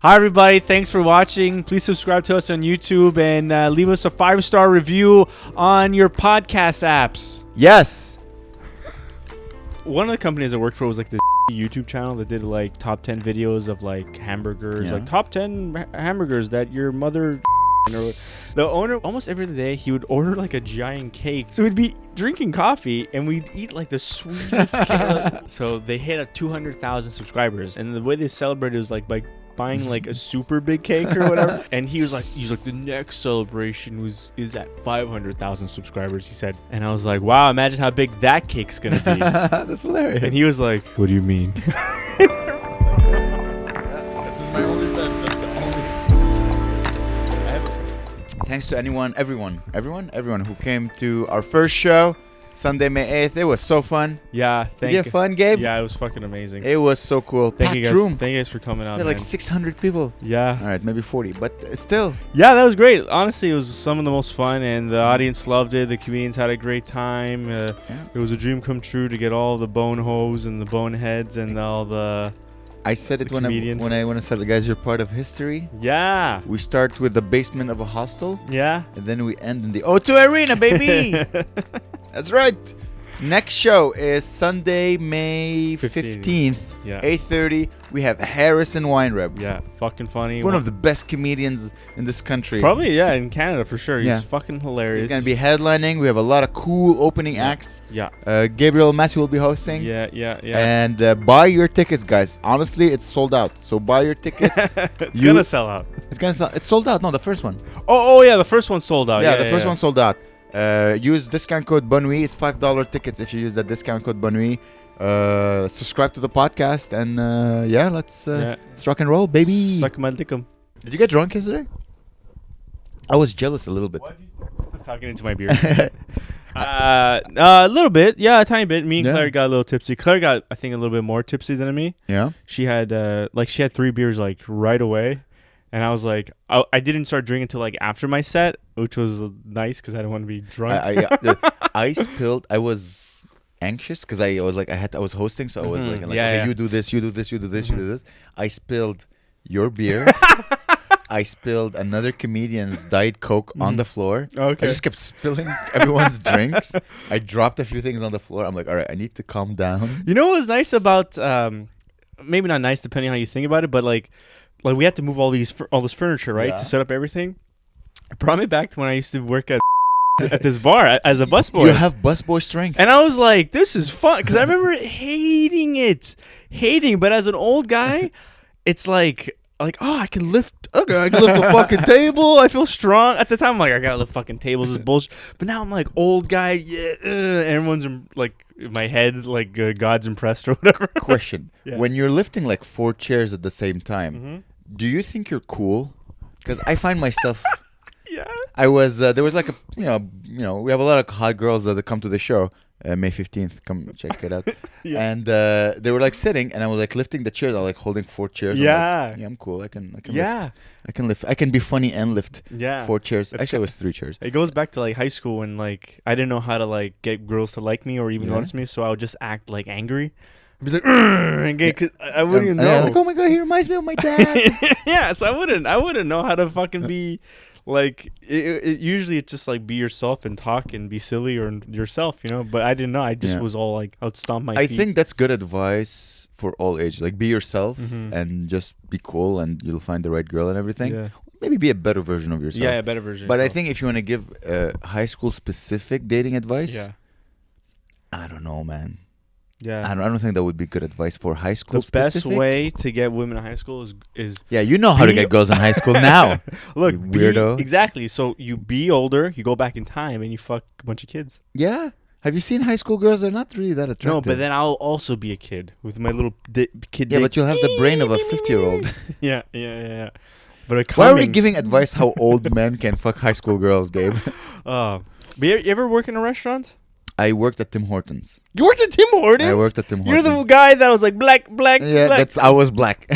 Hi, everybody. Thanks for watching. Please subscribe to us on YouTube and leave us a 5-star review on your podcast apps. Yes. One of the companies I worked for was like the YouTube channel that did like top 10 videos of like hamburgers, like top 10 hamburgers that your mother. The owner, almost every day, he would order like a giant cake. So we'd be drinking coffee and we'd eat like the sweetest cake. So they hit a 200,000 subscribers, and the way they celebrated was like by buying like a super big cake or whatever. And he's like the next celebration is at 500,000 subscribers, he said. And I was like, wow, imagine how big that cake's gonna be. That's hilarious. And he was like, what do you mean? This is my only bet. That's the only. Thanks to everyone who came to our first show, Sunday, May 8th. It was so fun. Yeah, Did you have fun, Gabe? Yeah, it was fucking amazing. It was so cool. Thank you Packed guys for coming out. We had like 600 people. Yeah. All right, maybe 40, but still. Yeah, that was great. Honestly, it was some of the most fun, and the audience loved it. The comedians had a great time. It was a dream come true to get all the bone hoes and the boneheads and all the. I said it when I said, guys, you're part of history. Yeah. We start with the basement of a hostel. Yeah. And then we end in the O2 Arena, baby. That's right. Next show is Sunday, May 15th, yeah. 8:30. We have Harrison Weinreb. Yeah, fucking funny. One of the best comedians in this country. Probably, yeah, in Canada for sure. He's fucking hilarious. He's going to be headlining. We have a lot of cool opening acts. Yeah. Gabriel Massey will be hosting. Yeah. And buy your tickets, guys. Honestly, it's sold out. So buy your tickets. It's going to sell out. It's sold out. No, the first one. Oh yeah, the first one sold out. Yeah, the first one sold out. Use discount code Bonne Nuit. It's $5 tickets if you use that discount code Bonne Nuit. Subscribe to the podcast and let's rock and roll, baby. Suck my dickum. Did you get drunk yesterday? I was jealous a little bit. I'm talking into my beer. A little bit, yeah, a tiny bit. Me and Claire got a little tipsy. Claire got, I think, a little bit more tipsy than me. Yeah. She had 3 beers like right away. And I was like, I didn't start drinking until like after my set, which was nice because I didn't want to be drunk. I spilled. I was anxious because I was hosting, so I was you do this, you do this, you do this, you do this. I spilled your beer. I spilled another comedian's Diet Coke on the floor. Okay. I just kept spilling everyone's drinks. I dropped a few things on the floor. I'm like, all right, I need to calm down. You know what was nice about, maybe not nice depending on how you think about it, but like we had to move all this furniture, right, to set up everything. It brought me back to when I used to work at this bar as a busboy. You have busboy strength. And I was like, this is fun. Because I remember hating. But as an old guy, it's like, oh, I can lift the fucking table. I feel strong. At the time, I'm like, I gotta lift fucking tables. This is bullshit. But now I'm like, old guy, everyone's like, in my head, like God's impressed or whatever. Question. Yeah. When you're lifting like 4 chairs at the same time, do you think you're cool? Because I find myself... I was there was like a we have a lot of hot girls that come to the show. May 15th, come check it out. And they were like sitting, and I was like lifting the chairs. I was like holding 4 chairs. I'm cool. I can lift. I can lift. I can be funny and lift 4 chairs. Actually, it was 3 chairs. It goes back to like high school when like I didn't know how to like get girls to like me or even notice me, so I would just act like angry. I'd be like, I wouldn't even know. Like, oh my god, he reminds me of my dad. So I wouldn't know how to fucking be. Like usually it's just like be yourself and talk and be silly or yourself, but I didn't know. I just was all like, I would stomp my feet. I think that's good advice for all ages. Like be yourself and just be cool and you'll find the right girl and everything. Maybe be a better version of yourself. A better version. But I think if you want to give high school specific dating advice, I don't know, man. Yeah, I don't think that would be good advice for high school. The best way to get women in high school is you know how to get girls in high school now. Look, weirdo. Exactly. So you be older, you go back in time, and you fuck a bunch of kids. Yeah. Have you seen high school girls? They're not really that attractive. No, but then I'll also be a kid with my little kid. Yeah, but you'll have the brain of a 50-year-old. Yeah. But why are we giving advice how old men can fuck high school girls, Gabe? But you ever work in a restaurant? I worked at Tim Hortons. You worked at Tim Hortons? I worked at Tim Hortons. You're the guy that was like black. Yeah, I was black.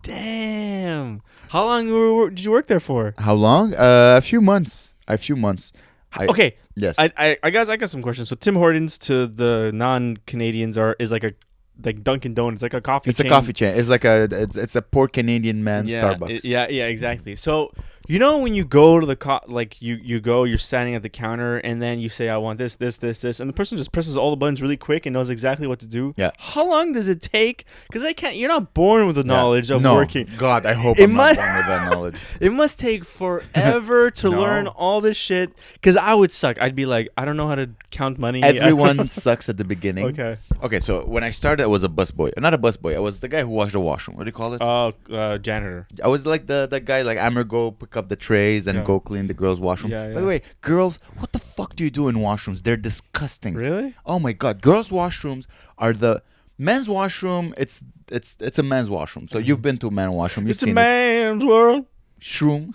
Damn. How long did you work there for? How long? A few months. Okay. Yes. I got some questions. So Tim Hortons to the non-Canadians is like a like Dunkin' Donuts, like a coffee. It's chain. a coffee chain. It's like it's a poor Canadian man's Starbucks. Yeah, exactly. So you know when you go to the you're standing at the counter and then you say I want this, and the person just presses all the buttons really quick and knows exactly what to do. Yeah. How long does it take? Because you're not born with the knowledge of working. God, I hope I'm not born with that knowledge. It must take forever to learn all this shit. Because I would suck. I'd be like, I don't know how to count money. Everyone sucks at the beginning. Okay. So when I started, I was a busboy. Not a busboy. I was the guy who washed the washroom. What do you call it? Janitor. I was like the guy like Amer, go pick up the trays and go clean the girls' washroom. By the way, girls, what the fuck do you do in washrooms? They're disgusting. Really? Oh my god, girls' washrooms are the men's washroom. It's a men's washroom. So you've been to a men's washroom. It's a man's world. Shroom.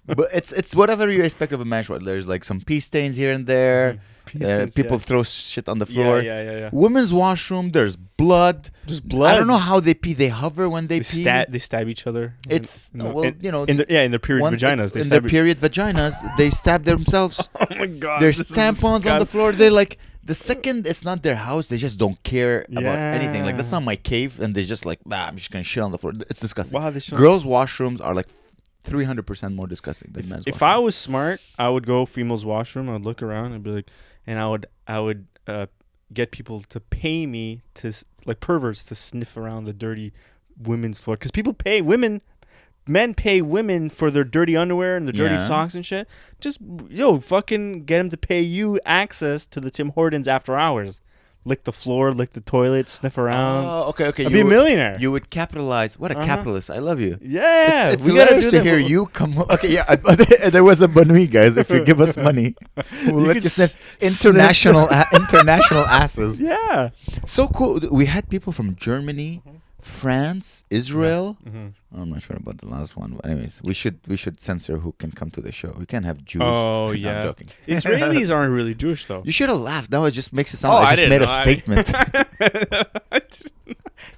But it's whatever you expect of a men's washroom. There's like some pee stains here and there. People throw shit on the floor. Yeah. Women's washroom, there's blood. There's blood. I don't know how they pee. They hover when they pee. They stab each other. It's in their period vaginas. In their period vaginas, they stab themselves. Oh my god. There's tampons on the floor. They're like, the second it's not their house, they just don't care about anything. Like, that's not my cave, and they just like, I'm just gonna shit on the floor. It's disgusting. Wow, girls' washrooms are like 300% more disgusting than men's. If I was smart, I would go female's washroom. I would look around and be like, and I would get people to pay me to, like perverts, to sniff around the dirty women's floor, because men pay women for their dirty underwear and their dirty socks and shit. Just fucking get them to pay you access to the Tim Hortons after hours. Lick the floor, lick the toilet, sniff around. Oh, okay. I'd be a millionaire. You would capitalize. What a capitalist! I love you. Yeah, it's hilarious to hear you come. Okay, yeah. There was a Bonne Nuit, guys. If you give us money, we'll let you sniff international asses. Yeah, so cool. We had people from Germany, France, Israel. I'm not sure about the last one. But anyways, we should censor who can come to the show. We can't have Jews. Oh, yeah. I'm joking. Israelis aren't really Jewish, though. You should have laughed. Now it just makes it sound like I just made a statement.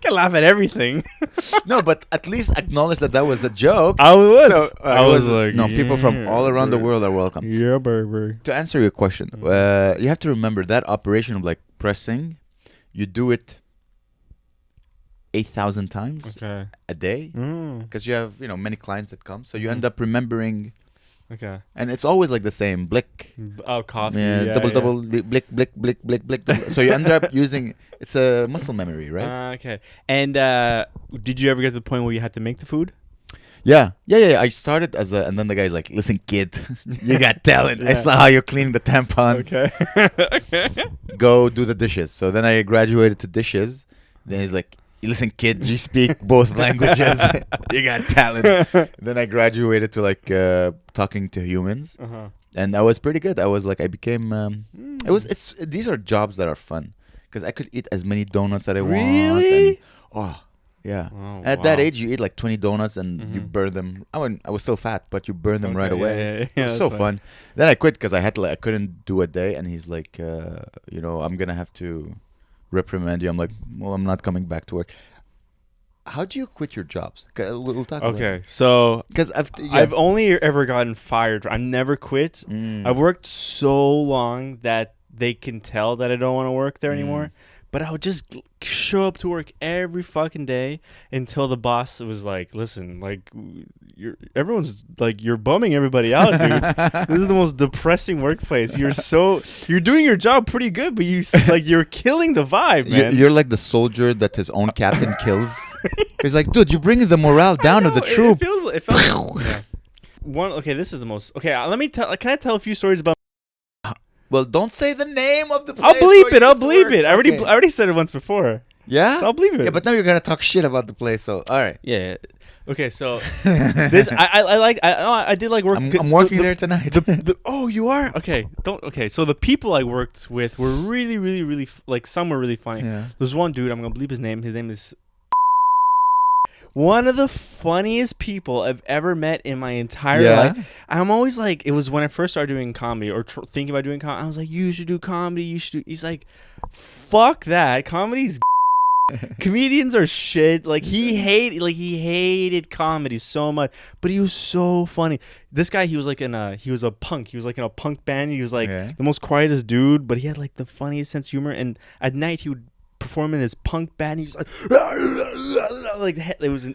Can't laugh at everything. No, but at least acknowledge that was a joke. I was. So, I was like, no, people from all around the world are welcome. Yeah, baby. To answer your question, you have to remember that operation of like pressing, you do it 8,000 times a day, because you have many clients that come, so you end up remembering. Okay. And it's always like the same blick. Oh, coffee. Yeah, double blick blick blick blick blick. So you end up using, it's a muscle memory, right? Okay. And did you ever get to the point where you had to make the food? Yeah. I started and then the guy's like, "Listen, kid, you got talent. I saw how you're cleaning the tampons. Okay. Go do the dishes." So then I graduated to dishes. Then he's like, "Listen, kid, you speak both languages. You got talent." Then I graduated to like talking to humans, and I was pretty good. I was like, I became. These are jobs that are fun, because I could eat as many donuts that I want. Really? Yeah. At that age, you eat like 20 donuts and you burn them. I was still fat, but you burn them right away. Yeah, it was so fun. Then I quit because I couldn't do a day, and he's like, I'm gonna have to reprimand you. I'm like, well, I'm not coming back to work. How do you quit your jobs? We'll talk about it. Okay, so because I've only ever gotten fired. I've never quit. I've worked so long that they can tell that I don't want to work there anymore. But I would just show up to work every fucking day until the boss was like, "Listen, like, you're bumming everybody out, dude. This is the most depressing workplace. You're doing your job pretty good, but you're killing the vibe, man. You're like the soldier that his own captain kills. He's like, dude, you're bringing the morale down of the troop." It felt one. Okay, this is the most. Okay, let me tell. Can I tell a few stories about? Well, don't say the name of the place. I'll bleep it. I already said it once before. Yeah? So I'll bleep it. Yeah, but now you're gonna talk shit about the place. So all right. Yeah. Okay. So this I did like work. I'm working there tonight. Oh, you are? Okay. So the people I worked with were really, really, really like, some were really funny. Yeah. There's one dude. I'm gonna bleep his name. His name is. One of the funniest people I've ever met in my entire life. I'm always like, it was when I first started doing comedy or thinking about doing comedy. I was like, you should do comedy. He's like, fuck that. Comedy's Comedians are shit. Like he hated comedy so much, but he was so funny. This guy, he was a punk. He was like in a punk band. He was like the most quietest dude, but he had like the funniest sense of humor. And at night he would perform in this punk band. He was like it was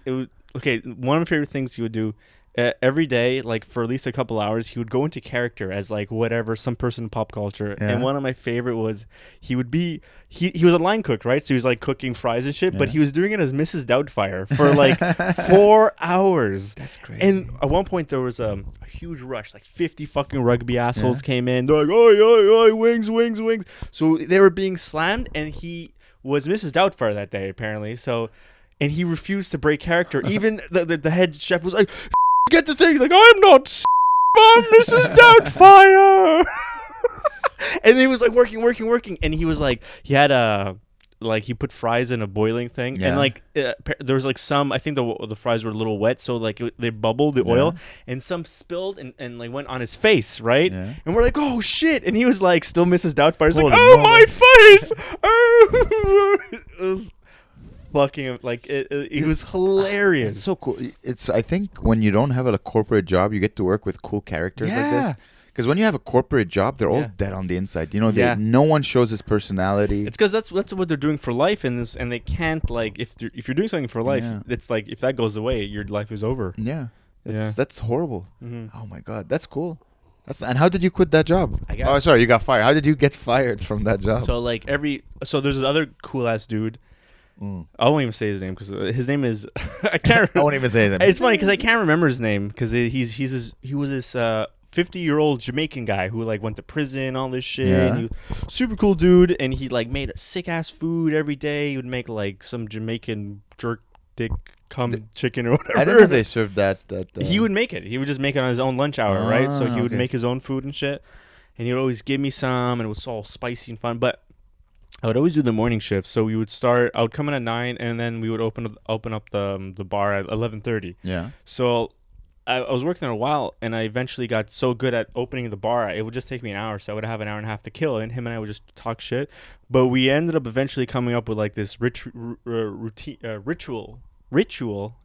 okay. One of my favorite things he would do. Every day, like for at least a couple hours, he would go into character as like whatever, some person in pop culture. And one of my favorite was he was a line cook, right? So he was like cooking fries and shit, but he was doing it as Mrs. Doubtfire for like 4 hours. That's crazy. And at one point there was a huge rush, like 50 fucking rugby assholes came in. They're like, oi, wings. So they were being slammed, and he was Mrs. Doubtfire that day apparently. So, and he refused to break character. Even the head chef was like, get the thing. He's like, I'm not I'm Mrs. Doubtfire. And he was like working. And he was like, he had he put fries in a boiling thing. And like there was like some, I think the fries were a little wet. So like they bubbled the oil, and some spilled and like went on his face. Right. Yeah. And we're like, oh shit. And he was like still Mrs. Doubtfire. He's like, oh my face. Oh. It was fucking like it was hilarious. It's so cool. I think when you don't have a corporate job, you get to work with cool characters like this. Because when you have a corporate job, they're all dead on the inside. You know, no one shows his personality. It's because that's what they're doing for life, and they can't like if you're doing something for life, it's like if that goes away, your life is over. Yeah, that's horrible. Oh my god, that's cool. And how did you quit that job? You got fired. How did you get fired from that job? So like there's this other cool ass dude. I won't even say his name because his name is I can't. I won't even say his name. It's funny because I can't remember his name because he was this 50-year-old Jamaican guy who like went to prison, all this shit. And he was super cool dude, and he like made sick ass food every day. He would make like some Jamaican jerk dick cum chicken or whatever. I don't know if they served that. He would make it. He would just make it on his own lunch hour, right? So he would make his own food and shit, and he would always give me some, and it was all spicy and fun, but. I would always do the morning shift, so we would start. I would come in at 9, and then we would open up the bar at 11:30. Yeah. So I was working there a while, and I eventually got so good at opening the bar, it would just take me an hour. So I would have an hour and a half to kill, and him and I would just talk shit. But we ended up eventually coming up with like this ritual.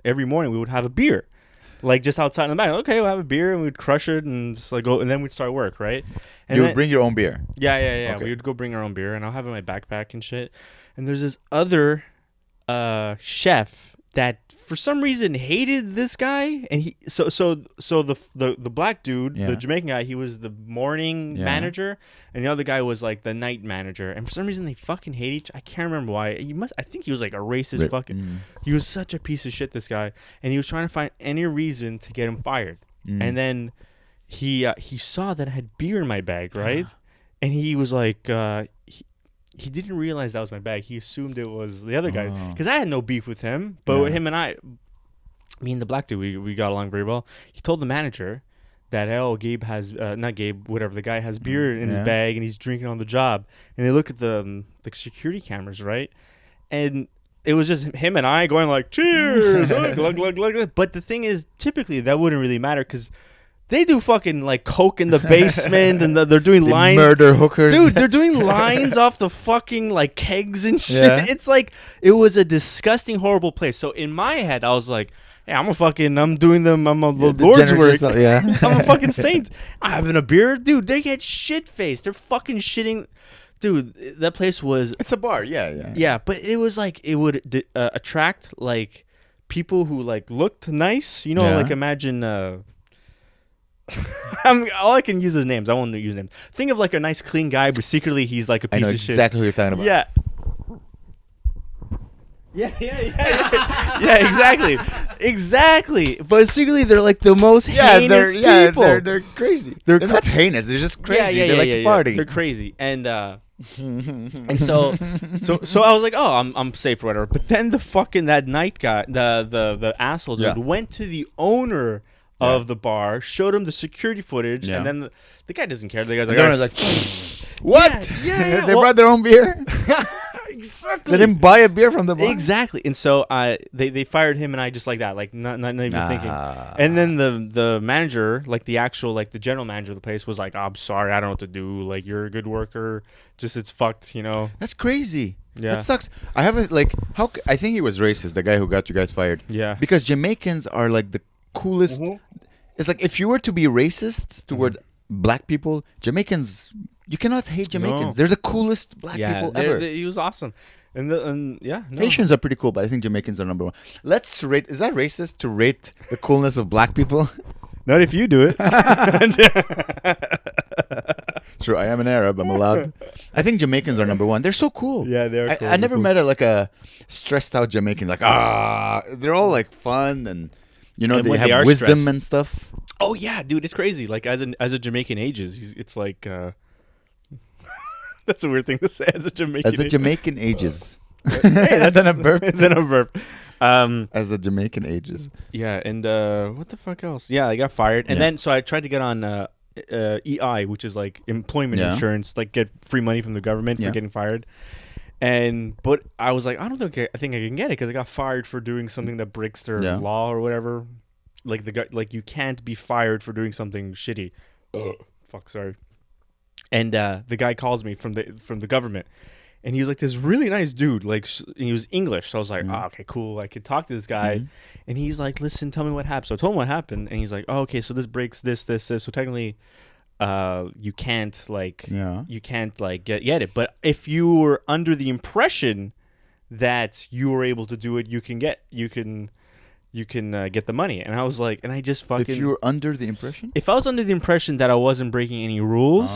Every morning we would have a beer. Like just outside in the back. Okay, we'll have a beer and we'd crush it and just like go, and then we'd start work, right? And you would bring your own beer. Yeah. Okay. We would go bring our own beer, and I'll have it in my backpack and shit. And there's this other chef that for some reason hated this guy, and he so the black dude, the Jamaican guy, he was the morning manager, and the other guy was like the night manager. And for some reason they fucking hate each. I can't remember why. I think he was like a racist He was such a piece of shit, this guy, and he was trying to find any reason to get him fired. And then he saw that I had beer in my bag, right? And he was like he didn't realize that was my bag. He assumed it was the other guy because I had no beef with him. But him and me and the black dude, we got along very well. He told the manager that, Gabe has, not Gabe, whatever, the guy has beer in his bag and he's drinking on the job. And they look at the security cameras, right? And it was just him and I going like, cheers, glug, glug, glug. But the thing is, typically that wouldn't really matter because they do fucking like coke in the basement, and they're doing lines. Murder hookers, dude. They're doing lines off the fucking like kegs and shit. Yeah. It's like it was a disgusting, horrible place. So in my head, I was like, "Hey, I'm doing them. I'm a Lord's work. I'm a fucking saint. I'm having a beer, dude. They get shit faced. They're fucking shitting." Dude, that place was. It's a bar, yeah. Yeah, but it was like it would attract like people who like looked nice. You know, like imagine. All I can use is names. I won't use names. Think of like a nice, clean guy, but secretly he's like a piece of shit. I know exactly who you're talking about. Yeah, exactly. But secretly they're like the most heinous people. They're crazy. They're not heinous. They're just crazy. They like to party. They're crazy, and so I was like, oh, I'm safe or whatever. But then that night guy, the asshole dude, went to the owner of the bar, showed him the security footage, and then the guy doesn't care. The guy's like, what? Yeah. They brought their own beer? Exactly. They didn't buy a beer from the bar? Exactly. And so they fired him and I just like that, like not even thinking. And then the manager, like the actual, like the general manager of the place was like, oh, I'm sorry, I don't know what to do. Like, you're a good worker. Just, it's fucked, you know? That's crazy. Yeah. That sucks. I haven't like I think he was racist, the guy who got you guys fired. Yeah. Because Jamaicans are like the coolest. It's like if you were to be racist toward black people, Jamaicans, you cannot hate Jamaicans. No. They're the coolest black people ever. He was awesome. And yeah, no. Haitians are pretty cool, but I think Jamaicans are number one. Let's rate. Is that racist to rate the coolness of black people? Not if you do it. True, I am an Arab. I'm allowed. I think Jamaicans are number one. They're so cool. Yeah, they're cool. I never met a stressed out Jamaican. Like, they're all like fun and they have wisdom stressed and stuff. Oh yeah, dude, it's crazy. Like as a Jamaican ages, it's like that's a weird thing to say as a Jamaican. As a Jamaican ages. Hey, that's then a burp. Then a burp. As a Jamaican ages. Yeah, and what the fuck else? Yeah, I got fired, and then so I tried to get on EI, which is like employment insurance, like get free money from the government for getting fired. But I was like, I think I can get it because I got fired for doing something that breaks their law or whatever. Like you can't be fired for doing something shitty. Fuck, sorry. And the guy calls me from the government, and he was like this really nice dude. Like he was English, so I was like, okay, cool. I could talk to this guy, and he's like, listen, tell me what happened. So I told him what happened, and he's like, oh, okay, so this breaks this. So technically, you can't get it. But if you were under the impression that you were able to do it, you can get the money. And I was like, and I just fucking. If you were under the impression? If I was under the impression that I wasn't breaking any rules,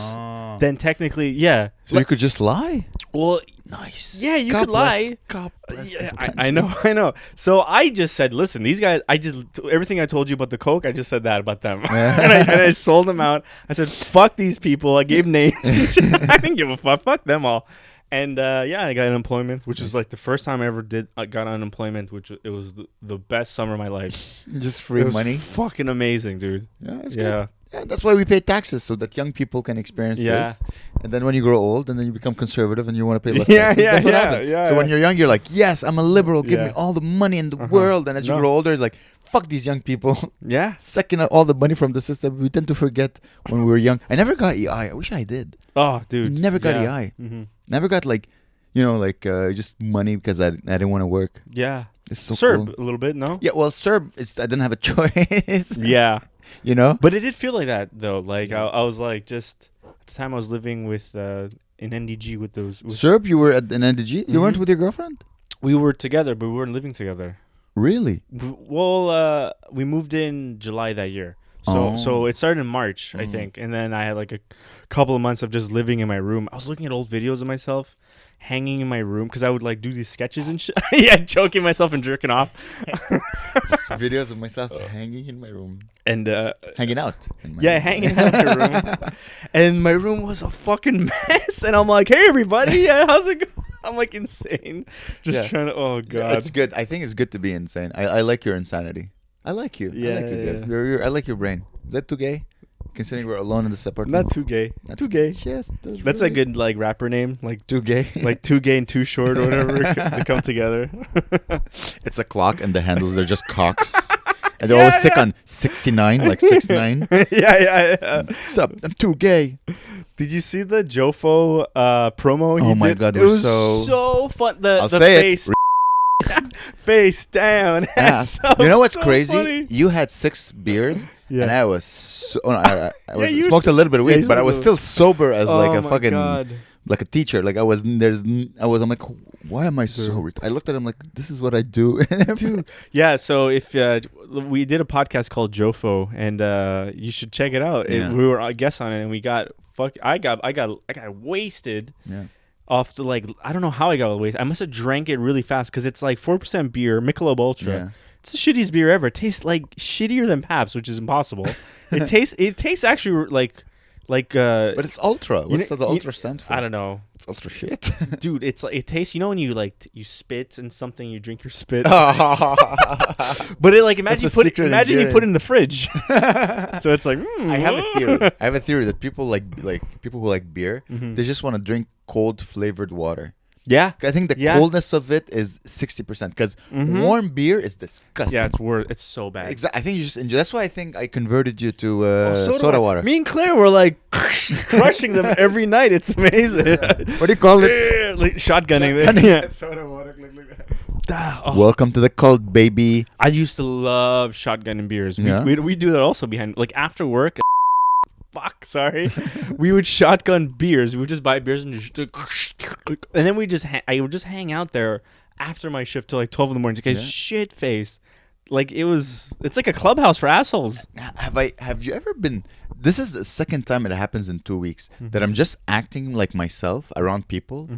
then technically, yeah. So you could just lie? Well, nice. Yeah, you could lie. God bless yeah, I know. So I just said, listen, these guys, everything I told you about the Coke, I just said that about them. and I sold them out. I said, fuck these people. I gave names. I didn't give a fuck. Fuck them all. And I got unemployment, which is like the first time I ever got unemployment, which it was the best summer of my life. Just free money. Fucking amazing, dude. Yeah, that's good. Yeah, that's why we pay taxes, so that young people can experience this. And then when you grow old, and then you become conservative, and you want to pay less taxes. That's what happens. So when you're young, you're like, yes, I'm a liberal. Give me all the money in the world. And as you grow older, it's like, fuck these young people. Yeah. Sucking out all the money from the system. We tend to forget when we were young. I never got EI. I wish I did. Oh, dude. I never got EI. Never got just money because I didn't want to work. Yeah. It's so Serb cool. a little bit, no? Yeah, well, Serb, I didn't have a choice. Yeah. But it did feel like that, though. Like, I was like, just at the time I was living with in NDG with those. Serb, you were at an NDG? You weren't with your girlfriend? We were together, but we weren't living together. Really? Well, we moved in July that year. So it started in March, I think. And then I had like a couple of months of just living in my room. I was looking at old videos of myself hanging in my room because I would like do these sketches and shit. Yeah, choking myself and jerking off. Videos of myself hanging in my room. And hanging out. Hanging out in my room. And my room was a fucking mess. And I'm like, hey, everybody. How's it going? I'm like insane. Just trying to, oh, God. It's good. I think it's good to be insane. I like your insanity. I like you. I like you, Deb. I like your brain. Is that too gay? Considering we're alone in this apartment. Not too gay. Not too gay. Yes, that's a good like rapper name. Like too gay. Like too gay and too short or whatever. They come together. It's a clock and the handles are just cocks. And they're always sick on 69, like 6'9". Yeah. What's up? I'm too gay. Did you see the Jofo promo? Oh my God, it was so fun. I'll the say face. Face down. Yeah. So, you know what's so crazy? Funny. You had 6 beers, and I was I smoked a little bit of weed, but I was still sober as like a fucking like a teacher. Like I'm like, why am I so? I looked at him like, this is what I do, dude. Yeah. So if we did a podcast called Jofo, and you should check it out. Yeah. We were guests on it, and we got I got wasted. Yeah. Off to like I don't know how I got wasted. I must have drank it really fast because it's like 4% beer, Michelob Ultra. Yeah. It's the shittiest beer ever. It tastes like shittier than Pabst, which is impossible. It tastes actually like but it's ultra. What's the ultra stand for? I don't know. It's ultra shit. Dude, it's like it tastes, when you like you spit in something, you drink your spit. But it like imagine you put it in the fridge. So it's like I have a theory that people like people who like beer, they just want to drink cold flavored water. Yeah. I think the coldness of it is 60%. Because warm beer is disgusting. Yeah, it's so bad. Exactly. I think you just enjoy. That's why I think I converted you to soda water. Me and Claire were like crushing them every night. It's amazing. What do you call it? Like shotgunning. Yeah. Soda water. Welcome to the cult, baby. I used to love shotgunning beers. We do that also behind, like after work. Sorry. We would shotgun beers. We would just buy beers and then I would just hang out there after my shift till like 12 in the morning to get shit faced. Like it's like a clubhouse for assholes. Have you ever been? This is the second time it happens in 2 weeks that I'm just acting like myself around people.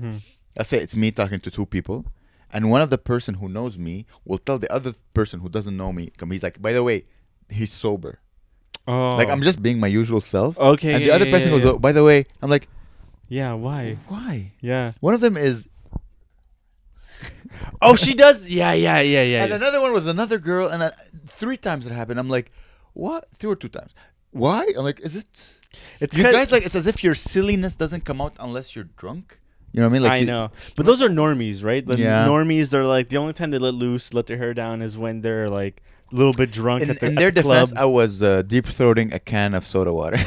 Let's say it's me talking to two people, and one of the person who knows me will tell the other person who doesn't know me. He's like, by the way, he's sober. Oh. Like I'm just being my usual self. Okay. And the other person goes, oh, by the way, I'm like, yeah, why? Yeah. One of them is. Oh, she does. Yeah. And another one was another girl, and 3 times it happened. I'm like, what? 3 or 2 times. Why? I'm like, is it? It's you guys like. It's as if your silliness doesn't come out unless you're drunk. You know what I mean? Like I know, but those are normies, right? The normies, they're like the only time they let their hair down is when they're like a little bit drunk. In their defense, I was deep throating a can of soda water.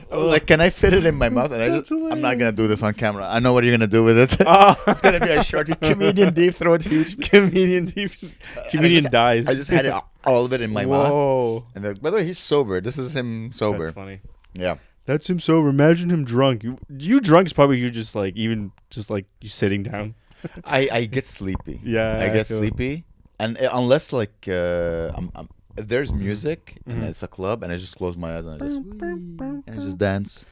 Like, can I fit it in my mouth? And I'm not gonna do this on camera. I know what you're gonna do with it. It's gonna be a short comedian deep throat, huge comedian dies. I just had all of it in my mouth. And by the way, he's sober. This is him sober. That's funny. Yeah. That's him sober. Imagine him drunk. You drunk is probably you just like you sitting down. I get sleepy. Yeah, I get sleepy, and unless like if there's music and it's a club, and I just close my eyes and I just dance.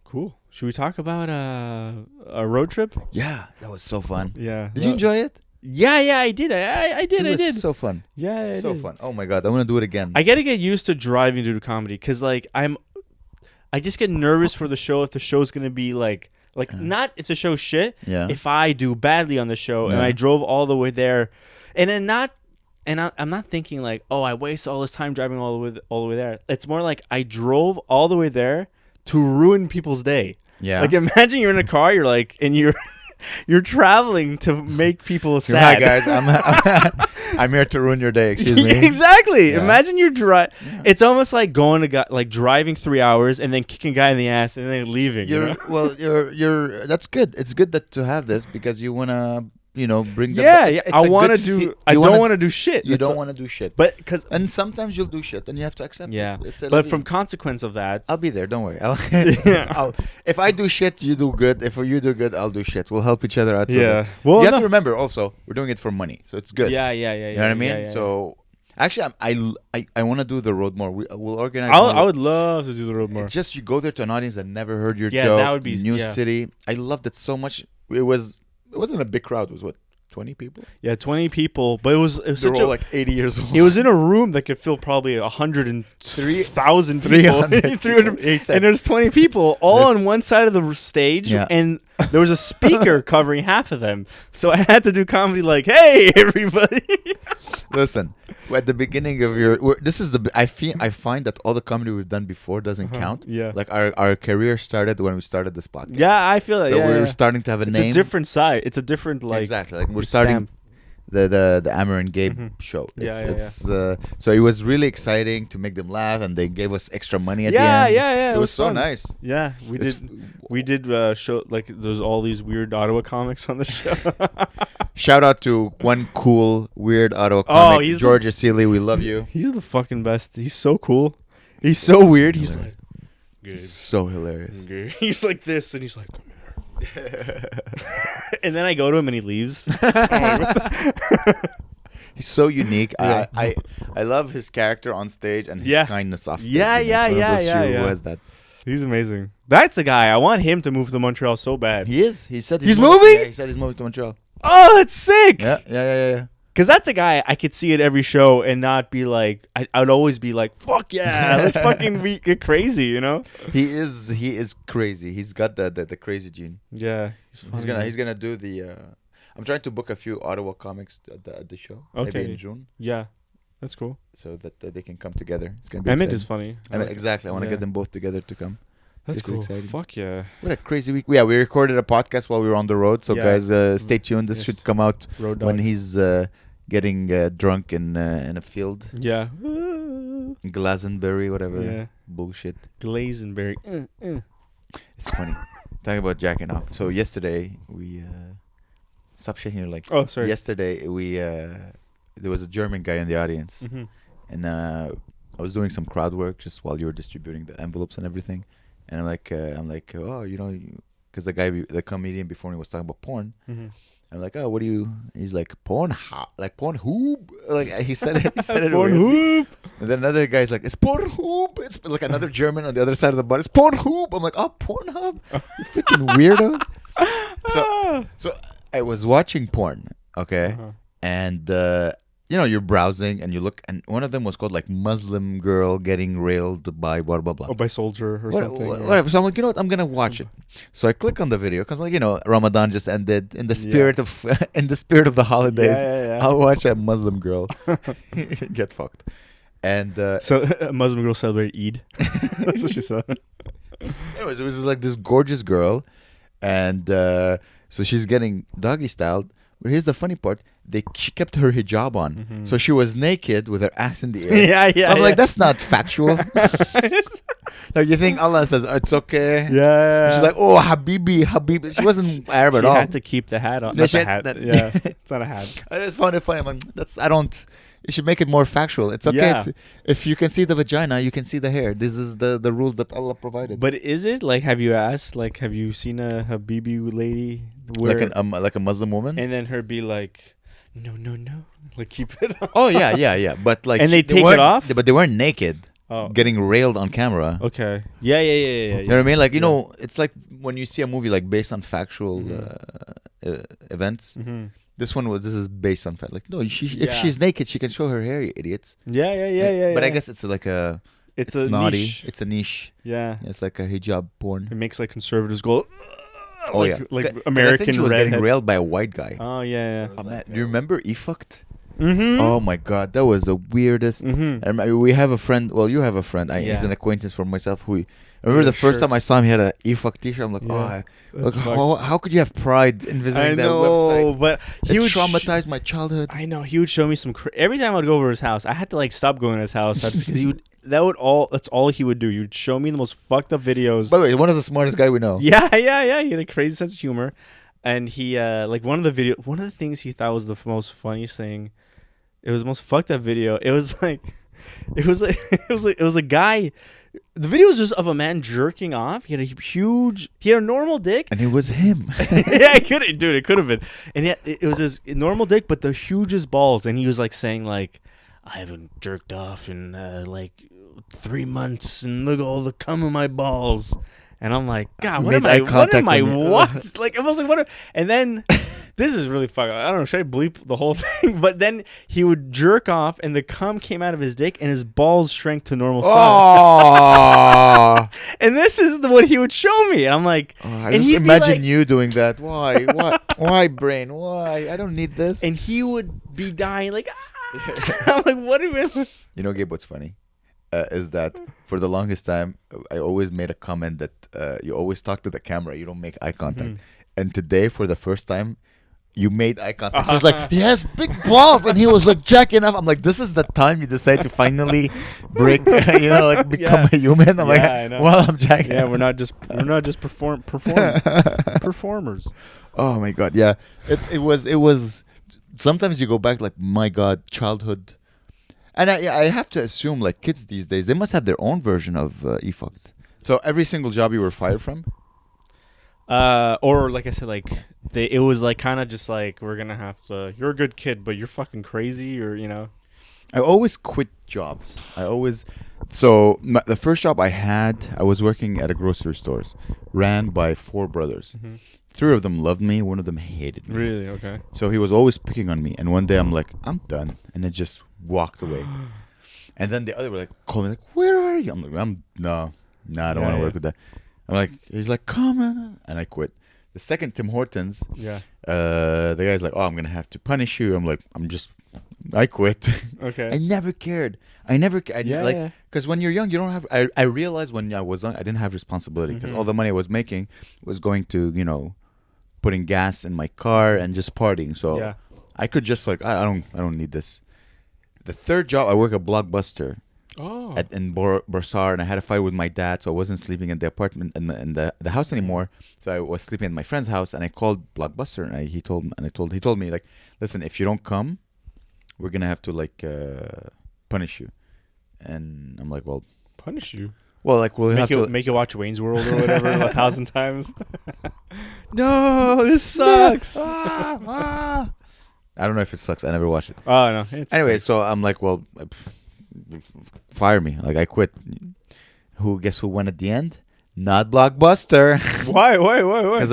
Cool. Should we talk about a road trip? Yeah, that was so fun. Yeah. Did you enjoy it? Yeah, I did. I did. It was so fun. Yeah, so fun. Oh my god, I want to do it again. I gotta get used to driving to do comedy because like I just get nervous for the show if the show's gonna be like not if the show's shit. Yeah. If I do badly on the show and I drove all the way there, and then I'm not thinking like, oh, I waste all this time driving all the way there. It's more like I drove all the way there to ruin people's day. Yeah. Like imagine you're in a car, you're like, and you're traveling to make people sad. Hi guys, I'm here to ruin your day. Excuse me. Exactly. Yeah. Imagine you're It's almost like going to driving 3 hours and then kicking a guy in the ass and then leaving. You're that's good. It's good to have this because you wanna bring them. I want to do. I don't want to do shit. You don't want to do shit, but and sometimes you'll do shit, and you have to accept it. Yeah, but from consequence of that, I'll be there. Don't worry. If I do shit, you do good. If you do good, I'll do shit. We'll help each other out. Yeah. Well, you have to remember also, we're doing it for money, so it's good. Yeah. You know what I mean? So. Actually, I want to do the road more. We'll organize. I would love to do the road more. It's just you go there to an audience that never heard your joke. Yeah, that would be new city. I loved it so much. It wasn't a big crowd. It was what, 20 people? Yeah, 20 people. But it was such all like 80 years old. It was in a room that could fill probably 103,000 people. 300. And there's 20 people all on one side of the stage, and there was a speaker covering half of them. So I had to do comedy like, "Hey, everybody." Listen, at the beginning of I find that all the comedy we've done before doesn't count. Yeah. Like our career started when we started this podcast. Yeah, I feel that. So we're starting to have a name. It's a different side. It's a different exactly. Like we're starting the Amer and Gabe show. So it was really exciting to make them laugh, and they gave us extra money at the end. Yeah. It was so fun. nice. Yeah, we did show like there's all these weird Ottawa comics on the show. Shout out to one cool weird Ottawa comic, George Asili. We love you. He's the fucking best. He's so cool. He's so weird. He's like, he's so hilarious. He's like this, and he's like, come here. And then I go to him, and he leaves. He's so unique. Yeah. I love his character on stage and his kindness off stage. Yeah. Who has that? He's amazing. That's the guy. I want him to move to Montreal so bad. He is. He said he's moving. Yeah, he said he's moving to Montreal. Oh, that's sick. Yeah. Because that's a guy I could see at every show and not be like, I'd always be like, fuck yeah, let's fucking get crazy, you know? He is crazy. He's got the crazy gene. Yeah. He's gonna do the. I'm trying to book a few Ottawa comics at the show. Okay. Maybe in June. Yeah. That's cool. So that they can come together. It's gonna be. Emmett is funny. Exactly. I want to get them both together to come. That's This is cool. exciting. Fuck yeah. What a crazy week. Yeah, we recorded a podcast while we were on the road. So, guys, stay tuned. This should come out when he's getting drunk in a field. Yeah. Glazenberry, whatever. Yeah. Bullshit. Glazenberry. It's funny. Talking about jacking off. So, yesterday, we... Stop shaking your leg. Oh, sorry. Yesterday, we... there was a German guy in the audience. Mm-hmm. And I was doing some crowd work just while you were distributing the envelopes and everything. And I'm like, oh, you know, because the comedian before me was talking about porn. Mm-hmm. I'm like, oh, what do you? He's like, porn, like porn hoop. Like he said it. He said it. Porn hoop. And then another guy's like, it's porn hoop. It's like another German on the other side of the bar. It's porn hoop. I'm like, oh, Pornhub. You freaking weirdo. So I was watching porn, okay, and you know, you're browsing and you look, and one of them was called like Muslim girl getting railed by blah blah blah. Oh, by soldier or something. Whatever. So I'm like, you know what? I'm gonna watch it. So I click on the video because, like, you know, Ramadan just ended. In the spirit of the holidays, I'll watch a Muslim girl get fucked. And so a Muslim girl celebrated Eid. That's what she said. Anyways, it was like this gorgeous girl, and so she's getting doggy styled. But here's the funny part: she kept her hijab on, so she was naked with her ass in the air. I'm like, that's not factual. Like, you think Allah says it's okay? Yeah. She's like, oh, Habibi. She wasn't Arab at all. She had to keep the hat on. Not the hat. It's not a hat. I just found it funny. I'm like, you should make it more factual. It's okay if you can see the vagina, you can see the hair. This is the rule that Allah provided. But is it like? Have you asked? Like, have you seen a Habibi lady? Like a Muslim woman? And then her be like, no, like keep it on. Oh yeah. But like, and they take it off. But they weren't naked. Oh. Getting railed on camera. Okay. Yeah. You know what I mean? Like, you know, it's like when you see a movie like based on factual events. Mm-hmm. This is based on fact. Like, no, if she's naked, she can show her hair, you idiots. Yeah. But I guess it's like it's a naughty. Niche. It's a niche. Yeah. It's like a hijab porn. It makes like conservatives go. Oh like, yeah, like American. American I think she was redhead. getting railed by a white guy. Oh yeah. Oh, man. Do you remember E-fucked? Mm-hmm. Oh my god, that was the weirdest. We have a friend. Well, you have a friend. He's an acquaintance for myself. I remember the first time I saw him, he had a E-fuck t-shirt. I'm like, how could you have pride in visiting that website? But he would traumatize my childhood. I know. He would show me some. Every time I'd go over his house, I had to like stop going to his house because he would. That's all he would do. He would show me the most fucked up videos. By the way, one of the smartest guy we know. Yeah. He had a crazy sense of humor, and he like one of the things he thought was the most funniest thing. It was the most fucked up video. It was a guy. The video was just of a man jerking off. He had a normal dick. And it was him. Yeah, it could have been. And yet it was his normal dick, but the hugest balls. And he was like saying like, I haven't jerked off in like 3 months, and look at all the cum in my balls. And I'm like, God, what am I? Like, I was like, what? And then this is really fucked up. I don't know. Should I bleep the whole thing? But then he would jerk off, and the cum came out of his dick, and his balls shrank to normal size. And this is what he would show me. And I'm like, I just imagine you doing that. Why? Why, brain? Why? I don't need this. And he would be dying like, I'm like, what are you? You know, Gabe, what's funny? Is that for the longest time, I always made a comment that you always talk to the camera, you don't make eye contact. And today, for the first time, you made eye contact. So it was like, he has big balls, and he was like jacking off. I'm like, this is the time you decide to finally break, become a human. I'm like, well, I'm jacking. Yeah, we're not just performers. Oh my god, yeah. It was. Sometimes you go back like, my god, childhood. And I have to assume, like, kids these days, they must have their own version of E-fucked. So every single job you were fired from? Or like I said, like it was like kind of just like, we're gonna have to. You're a good kid, but you're fucking crazy, or I always quit jobs. The first job I had, I was working at a grocery store, ran by 4 brothers. 3 of them loved me. 1 of them hated me. Really? Okay. So he was always picking on me. And one day I'm like, I'm done, and I just walked away. And then the other were like, call me like, where are you? I'm like, no, I don't want to work with that. I'm like, he's like, come on, and I quit. The second Tim Hortons, the guy's like, oh, I'm gonna have to punish you. I'm like, I'm I quit. Okay. I never cared. Because when you're young, you don't have. I realized when I was young, I didn't have responsibility because all the money I was making was going to putting gas in my car and just partying. So I could just I don't need this. The third job, I work at Blockbuster. Oh. In Bursar, and I had a fight with my dad, so I wasn't sleeping in the apartment in the house anymore. So I was sleeping in my friend's house, and I called Blockbuster, and he told me like, listen, if you don't come, we're gonna have to punish you. And I'm like, well, punish you. Well, we'll have to make you watch Wayne's World or whatever 1,000 times. No, this sucks. I don't know if it sucks. I never watched it. Oh no. Anyway, so I'm like, well, fire me. I quit. Guess who won at the end? Not Blockbuster. Why? Because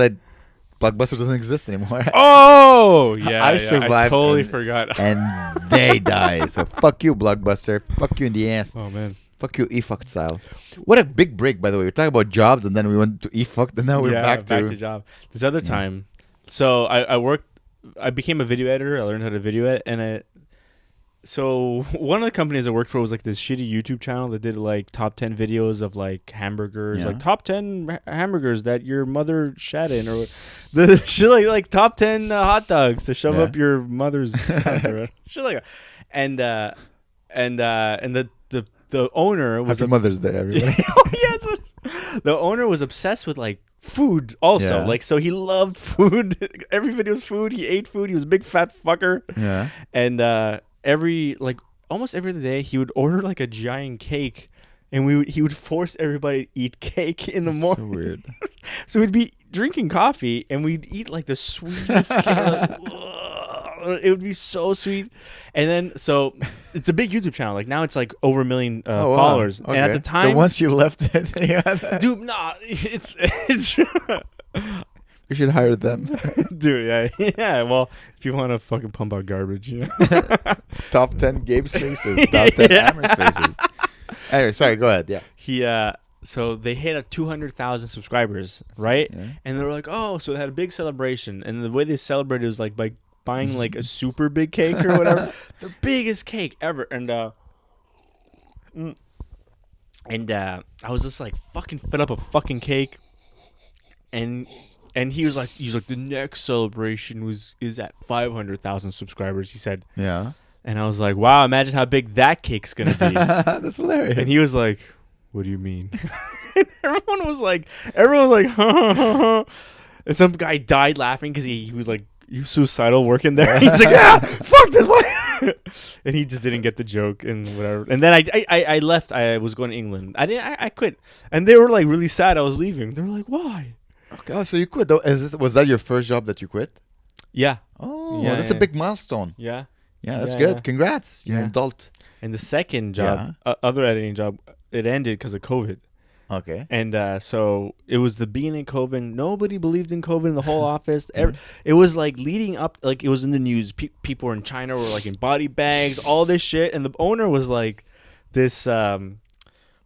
Blockbuster doesn't exist anymore. Oh, yeah. I survived. I totally forgot. And they die. So fuck you, Blockbuster. Fuck you in the ass. Oh man. Fuck you, e-fucked style. What a big break, by the way. We're talking about jobs, and then we went to e-fucked, and now we're back to job. This other time, so I became a video editor. I learned how to video edit, so one of the companies I worked for was this shitty YouTube channel that did top 10 videos of hamburgers, top 10 hamburgers that your mother shat in, or the shit like top 10 hot dogs to shove up your mother's shit like that. And the owner was Happy Mother's Day, everybody. The owner was obsessed with food also. So he loved food. Every video was food. He ate food. He was a big fat fucker. Yeah. And almost every day he would order a giant cake, and he would force everybody to eat cake in the morning. So weird. So we'd be drinking coffee and we'd eat the sweetest cake. It would be so sweet. And then so it's a big YouTube channel. Now it's over 1 million followers. Okay. And at the time, so once you left it, dude, nah, it's you should hire them. Dude, yeah. Well, if you want to fucking pump out garbage, Top 10 Gabe's faces. Top 10 Amer's faces. Anyway, sorry, go ahead. Yeah. So they hit 200,000 subscribers, right? Yeah. And they were like, oh, so they had a big celebration. And the way they celebrated was by buying a super big cake or whatever. The biggest cake ever. And I was just fucking fed up of fucking cake. And he was like, the next celebration is at 500,000 subscribers, he said. Yeah. And I was like, wow, imagine how big that cake's going to be. That's hilarious. And he was like, what do you mean? And everyone was like, ha, ha, ha. And some guy died laughing because he was suicidal working there. He's like, yeah, fuck this one. And he just didn't get the joke and whatever. And then I left. I was going to England. I quit. And they were really sad I was leaving. They were like, why? Okay, so you quit though. Was that your first job that you quit? Yeah. Oh, yeah, that's a big milestone. Yeah. Yeah, that's good. Yeah. Congrats. You're an adult. And the second job, other editing job, it ended because of COVID. Okay. And so it was the beginning of COVID. Nobody believed in COVID in the whole office. It was leading up, it was in the news. People in China were in body bags, all this shit. And the owner was this,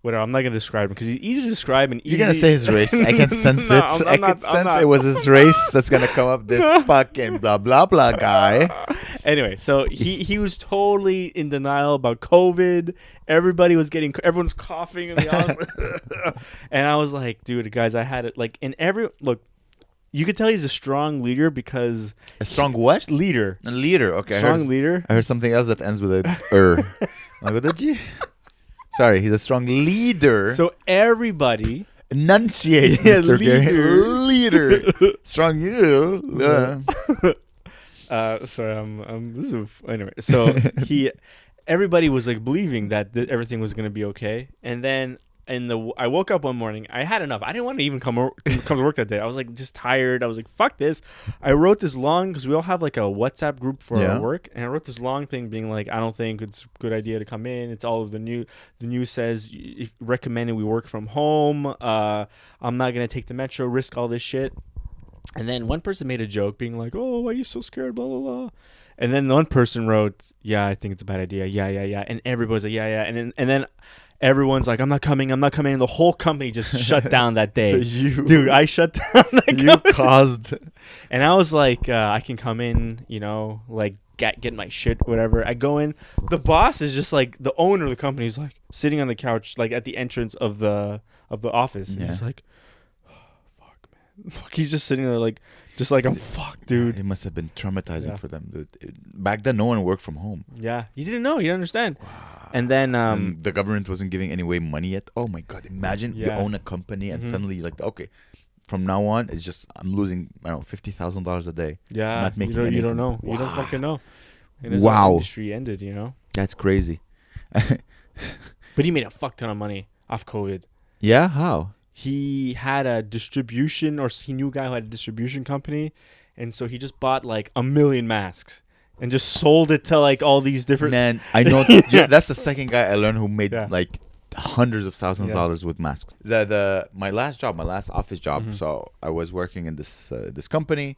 whatever. I'm not gonna describe him because he's easy to describe and easy. You're gonna say his race. I can sense it. I can sense it was his race that's gonna come up. This fucking blah blah blah guy. Anyway, so he was totally in denial about COVID. Everyone's coughing in the office, and I was like, dude, guys, I had it you could tell he's a strong leader because a strong what? Leader. A leader. Okay. Strong leader. I heard something else that ends with a Like, what did you? Sorry, he's a strong leader. So everybody enunciate, Mr. Leader. Strong you. Sorry, anyway. So everybody was believing that everything was gonna be okay, and then I woke up one morning. I had enough. I didn't want to even come to work that day. I was just tired. I was like, fuck this. I wrote this long, because we all have a WhatsApp group for our work, and I wrote this long thing being I don't think it's a good idea to come in. It's all of the news says recommended we work from home. I'm not gonna take the metro, risk all this shit. And then one person made a joke being like, oh, why are you so scared, blah blah blah. And then one person wrote, yeah, I think it's a bad idea. Yeah. And everybody's like, yeah. And then everyone's like, I'm not coming. And the whole company just shut down that day. So Dude, I shut down that You caused. And I was like, I can come in, get my shit, whatever. I go in. The boss is just like the owner of the company is like sitting on the couch, like at the entrance of the office. And he's like, oh, fuck, man. Fuck, he's just sitting there like, I'm fucked, dude. It must have been traumatizing for them, dude. Back then, no one worked from home. Yeah, you didn't know. You didn't understand. Wow. And then and the government wasn't giving any way money yet. Oh my god! Imagine you own a company and suddenly like, okay, from now on it's just I'm losing $50,000 a day. Yeah, I'm not making you don't know. Wow. You don't fucking know. And wow, industry ended. That's crazy. But he made a fuck ton of money off COVID. Yeah, how? He had a distribution, or he knew a guy who had a distribution company, and so he just bought like 1 million masks and just sold it to like all these different. Man, I know that's the second guy I learned who made like hundreds of thousands of dollars with masks. My last office job. So I was working in this company,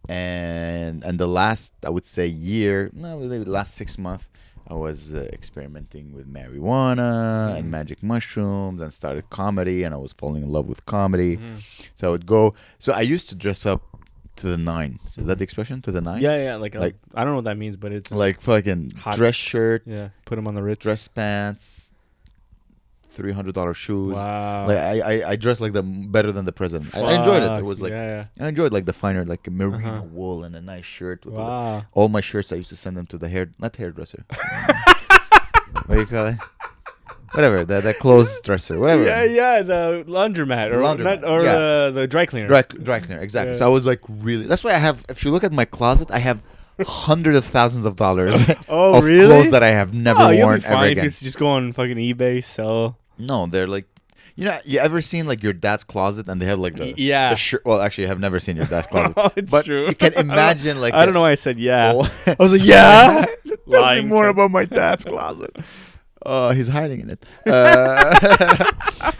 and the last, I would say, maybe the last 6 months, I was experimenting with marijuana and magic mushrooms, and started comedy, and I was falling in love with comedy. So I would go. So I used to dress up to the nines. Is that the expression? To the nine? Yeah. Like I don't know what that means, but it's like fucking hot dress shirt. Yeah, put them on the Ritz. Dress pants. $300 shoes. Wow. Like I dressed like better than the president. I enjoyed it. It was like I enjoyed like the finer, like a merino wool and a nice shirt. With all my shirts I used to send them to the hairdresser. What do you call it? Whatever, the clothes dresser, whatever. Yeah, the laundromat or the dry cleaner. Dry cleaner, exactly. So I was like really. That's why I have. If you look at my closet, I have hundreds of thousands of dollars of clothes that I have never worn you'll be fine ever if again. you just go on fucking eBay, sell. No, they're like, you ever seen like your dad's closet and they have like the shirt? Well, actually, I have never seen your dad's closet. It's but true. You can imagine like I don't know why I said yeah. I was like, yeah. Tell me more about my dad's closet. He's hiding in it.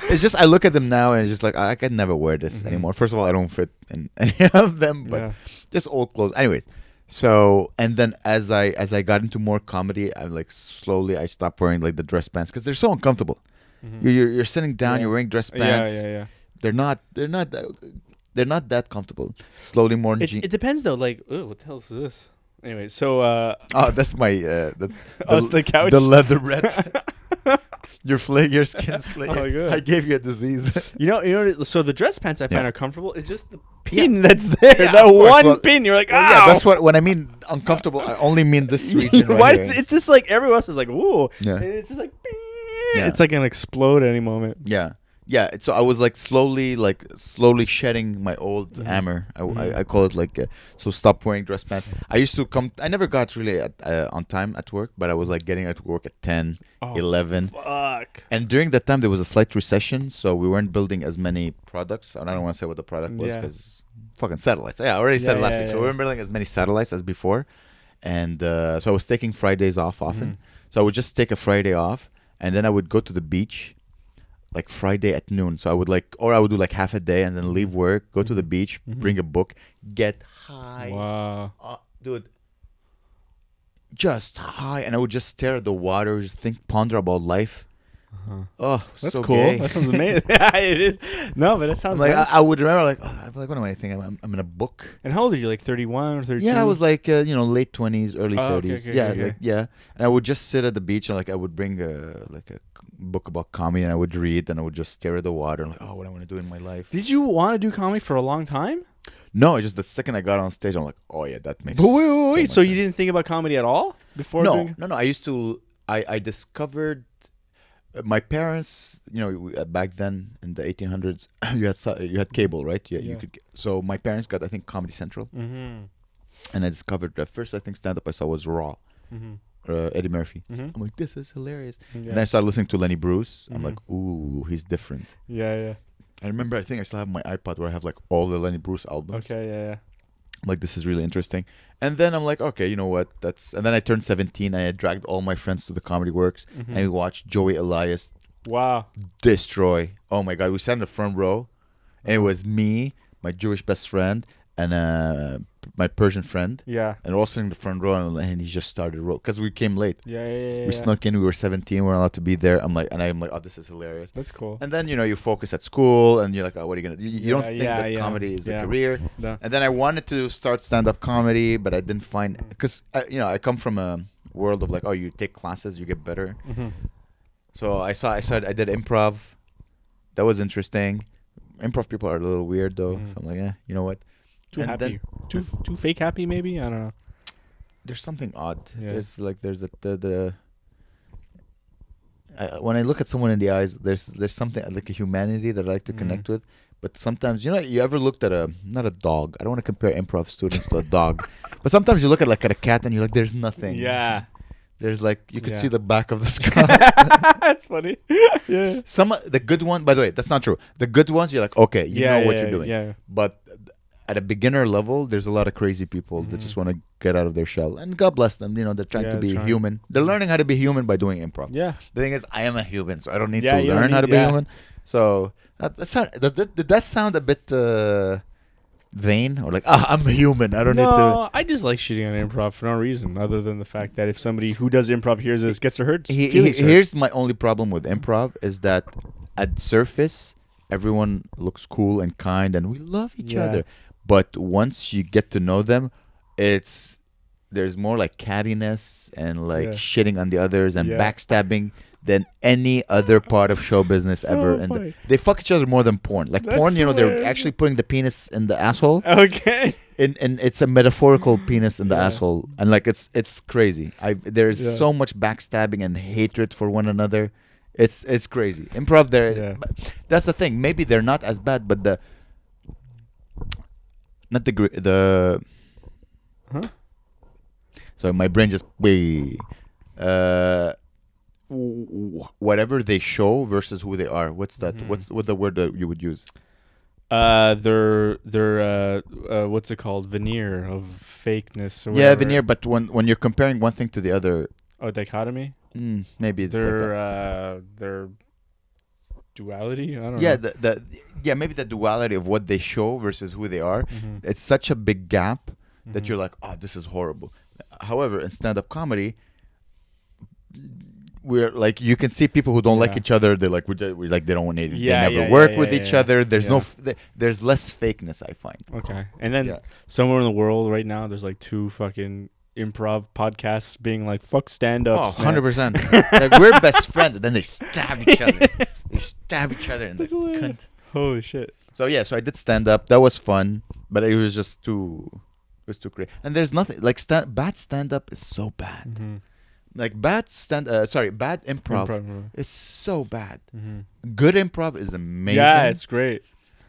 It's just I look at them now and it's just like I can never wear this anymore. First of all, I don't fit in any of them, but just old clothes. Anyways, so and then as I got into more comedy, I like slowly I stopped wearing like the dress pants because they're so uncomfortable. You're sitting down, you're wearing dress pants. Yeah. They're not that comfortable. Slowly more. It depends though. Like, what the hell is this? Anyway, so that's my that's the couch, the leatherette. Your skin's flaking. Oh my God. I gave you a disease. You know. So the dress pants I find are comfortable. It's just the pin that's there. Yeah, that one pin. You're like, yeah. That's what when I mean uncomfortable. I only mean this region. Why? Right here. It's just like everyone else is like, whoa. Yeah. And it's just like, it's like gonna explode at any moment. Yeah. Yeah, so I was like slowly shedding my old Amer. I call it like so. Stop wearing dress pants. I used to come. I never got really on time at work, but I was like getting at work at 10, 11. Fuck. And during that time, there was a slight recession, so we weren't building as many products. And I don't want to say what the product was because fucking satellites. Yeah, I already said it last week. So we weren't building as many satellites as before, and so I was taking Fridays off often. So I would just take a Friday off, and then I would go to the beach. Like Friday at noon. So I would do like half a day and then leave work, go to the beach, bring a book, get high. Wow. Dude. Just high. And I would just stare at the water, just ponder about life. Oh, that's so cool. gay. That sounds amazing. It is. No, but that sounds like nice. I would remember what am I thinking? I'm in a book. And how old are you? Like 31 or 32? Yeah, I was like late 20s, early 30s. Okay. Yeah. And I would just sit at the beach and like I would bring a book about comedy and I would read and I would just stare at the water and like, what I want to do in my life. Did you want to do comedy for a long time? No, it's just the second I got on stage, I'm like, oh yeah, that makes. But wait. So you didn't think about comedy at all before? No. I used to. I discovered my parents. Back then in the 1800s, you had cable, right? Yeah. You could. So my parents got, I think, Comedy Central, and I discovered first. I think stand up I saw was Raw. Eddie Murphy. I'm like, this is hilarious. And then I started listening to Lenny Bruce. I'm like, ooh, he's different. Yeah. I remember, I think I still have my iPod where I have like all the Lenny Bruce albums. Okay, yeah. I'm like, this is really interesting. And then I'm like, okay, you know what? And then I turned 17 and I dragged all my friends to the Comedy Works and we watched Joey Elias. Wow. Destroy. Oh my God. We sat in the front row and it was me, my Jewish best friend, and my Persian friend. Yeah. And we're all sitting in the front row, and he just started because we came late. Yeah. We snuck in. We were 17. We weren't allowed to be there. I'm like, oh, this is hilarious. That's cool. And then you focus at school, and you're like, oh, what are you gonna? You don't think that comedy is a career. No. And then I wanted to start stand-up comedy, but I didn't find because I come from a world of like, oh, you take classes, you get better. Mm-hmm. So I did improv. That was interesting. Improv people are a little weird though. So I'm like, you know what? Too happy. Too fake happy maybe? I don't know. There's something odd. Yeah. There's when I look at someone in the eyes, there's something like a humanity that I like to connect with. But sometimes, you ever looked at not a dog. I don't want to compare improv students to a dog. But sometimes you look at a cat and you're like, there's nothing. Yeah. There's you could see the back of the skull. That's funny. Yeah. The good one, by the way, that's not true. The good ones, you're like, okay, you know what you're doing. Yeah. But at a beginner level, there's a lot of crazy people that just want to get out of their shell. And God bless them. They're trying to be human. They're learning how to be human by doing improv. Yeah. The thing is, I am a human, so I don't need to learn how to be human. So did that sound a bit vain or like I'm a human? I don't need to. No, I just like shitting on improv for no reason other than the fact that if somebody who does improv hears this gets hurt. Here's my only problem with improv is that at surface everyone looks cool and kind and we love each other, but once you get to know them, there's more like cattiness and shitting on the others and backstabbing than any other part of show business ever. And they fuck each other more than porn. Like porn, they're actually putting the penis in the asshole. Okay. And it's a metaphorical penis in the asshole. And it's crazy. There's so much backstabbing and hatred for one another. It's crazy. Improv there. That's the thing. Maybe they're not as bad, but so my brain just whatever they show versus who they are. What's that? What's the word that you would use? Their what's it called? Veneer of fakeness. Or yeah, veneer. But when you're comparing one thing to the other, dichotomy. Maybe it's their duality. I don't know. Maybe the duality of what they show versus who they are. It's such a big gap that you're like, oh, this is horrible. However, in stand-up comedy, we're like, you can see people who don't like each other. They're like, we like they don't want to. They never work with each other. There's there's less fakeness, I find. Okay, and then somewhere in the world right now, there's like 2 fucking improv podcasts being like, fuck stand-ups. Oh, 100%. Like, we're best friends, and then they stab each other. They stab each other in the cunt. Holy shit. So I did stand-up. That was fun, but it was just too. It was too crazy. And there's nothing like bad stand-up is so bad. Like bad improv is so bad. Good improv is amazing. Yeah, it's great.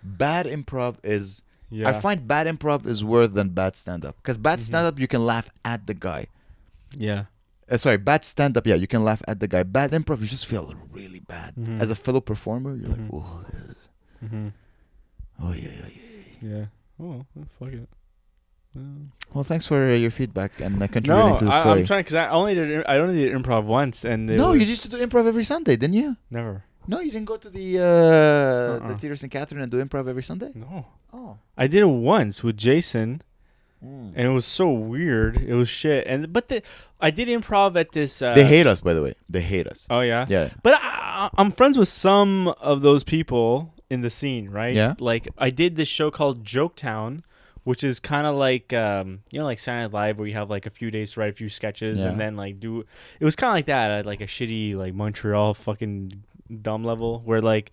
Bad improv is. I find bad improv is worse than bad stand-up. Because bad stand-up, you can laugh at the guy. Yeah. Bad stand-up, you can laugh at the guy. Bad improv, you just feel really bad. As a fellow performer, you're like, oh, oh, yeah. Yeah. Oh, fuck it. Well, thanks for your feedback and contributing to the story. I'm trying because I only did improv once, and you used to do improv every Sunday, didn't you? Never. No, you didn't go to the Theater St. Catherine and do improv every Sunday? No. Oh. I did it once with Jason, and it was so weird. It was shit. I did improv at this. They hate us, by the way. They hate us. Oh yeah. Yeah. But I'm friends with some of those people in the scene, right? Yeah. Like I did this show called Joketown, which is kind of like like Saturday Night Live, where you have like a few days to write a few sketches and then like do. It was kind of like that at like a shitty like Montreal fucking dumb level where like.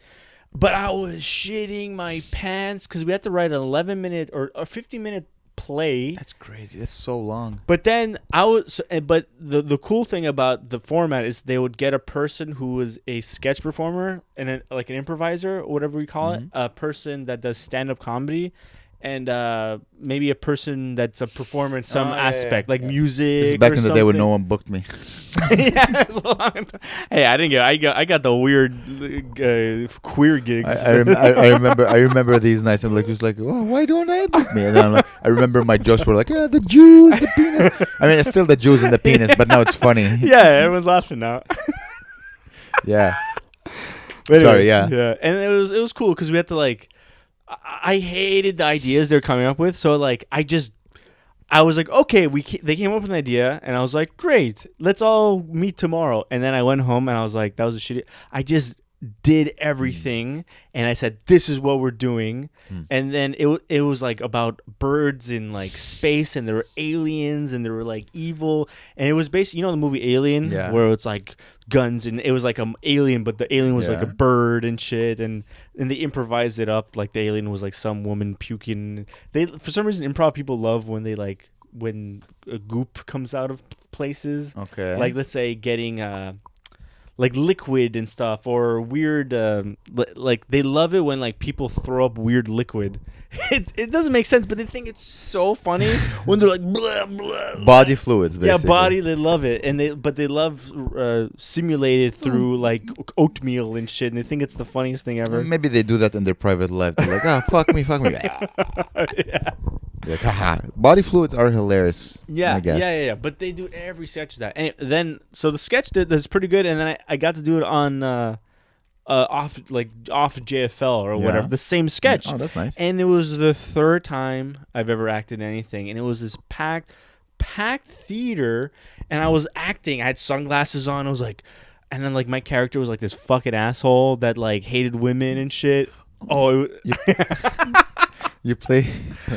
But I was shitting my pants because we had to write an 11-minute or a 15-minute play. That's crazy. That's so long. But then but the cool thing about the format is they would get a person who was a sketch performer and like an improviser or whatever we call it, a person that does stand-up comedy, and maybe a person that's a performer in some aspect, like music. This is back in the day when no one booked me. Yeah, it was a long time. Hey, I got the weird queer gigs. I remember these nights. I'm like, it was like, oh, why don't I book me? And then I'm like, I remember my jokes were like, the Jews, the penis. I mean, it's still the Jews and the penis, but now it's funny. Yeah, everyone's laughing now. Yeah. Anyway, Sorry. Yeah. Yeah, and it was cool because we had to like. I hated the ideas they're coming up with. So like I was like, okay, they came up with an idea, and I was like, great, let's all meet tomorrow. And then I went home, and I was like, that was a shitty. I just did everything, and I said, this is what we're doing. And then it was like about birds in like space, and there were aliens, and they were like evil, and it was basically, the movie Alien, where it's like guns, and it was like an alien, but the alien was like a bird and shit, and they improvised it up like the alien was like some woman puking. They, for some reason, improv people love when they like when a goop comes out of places. Okay. Like, let's say getting like liquid and stuff, or weird like they love it when like people throw up weird liquid. It doesn't make sense, but they think it's so funny when they're like blah blah body fluids, basically. Yeah, body, they love it. And they love simulated through like oatmeal and shit, and they think it's the funniest thing ever. Maybe they do that in their private life. They're like, fuck me. Yeah. Like, haha. Body fluids are hilarious. Yeah, I guess. yeah. But they do every sketch that. And then so the sketch that's pretty good, and then I got to do it on off JFL or whatever, the same sketch. Oh, that's nice. And it was the third time I've ever acted in anything, and it was this packed theater, and I was acting. I had sunglasses on. I was like, and then like my character was like this fucking asshole that like hated women and shit. You play.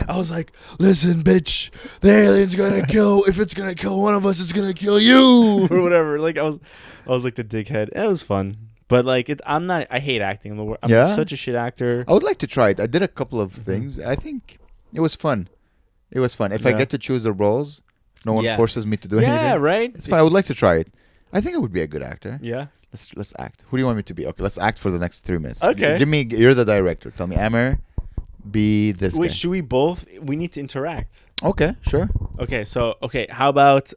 I was like, listen, bitch, the alien's gonna kill. If it's gonna kill one of us, it's gonna kill you, or whatever. Like I was like the dickhead. It was fun, but like I hate acting. I'm such a shit actor. I would like to try it. I did a couple of things. I think it was fun. If I get to choose the roles, no one forces me to do anything. Yeah, right. It's fun. I would like to try it. I think I would be a good actor. Yeah. Let's act. Who do you want me to be? Okay, let's act for the next 3 minutes. Okay. You're the director. Tell me, Amer, be this guy. Wait, should we both? We need to interact. Okay, sure. Okay, so how about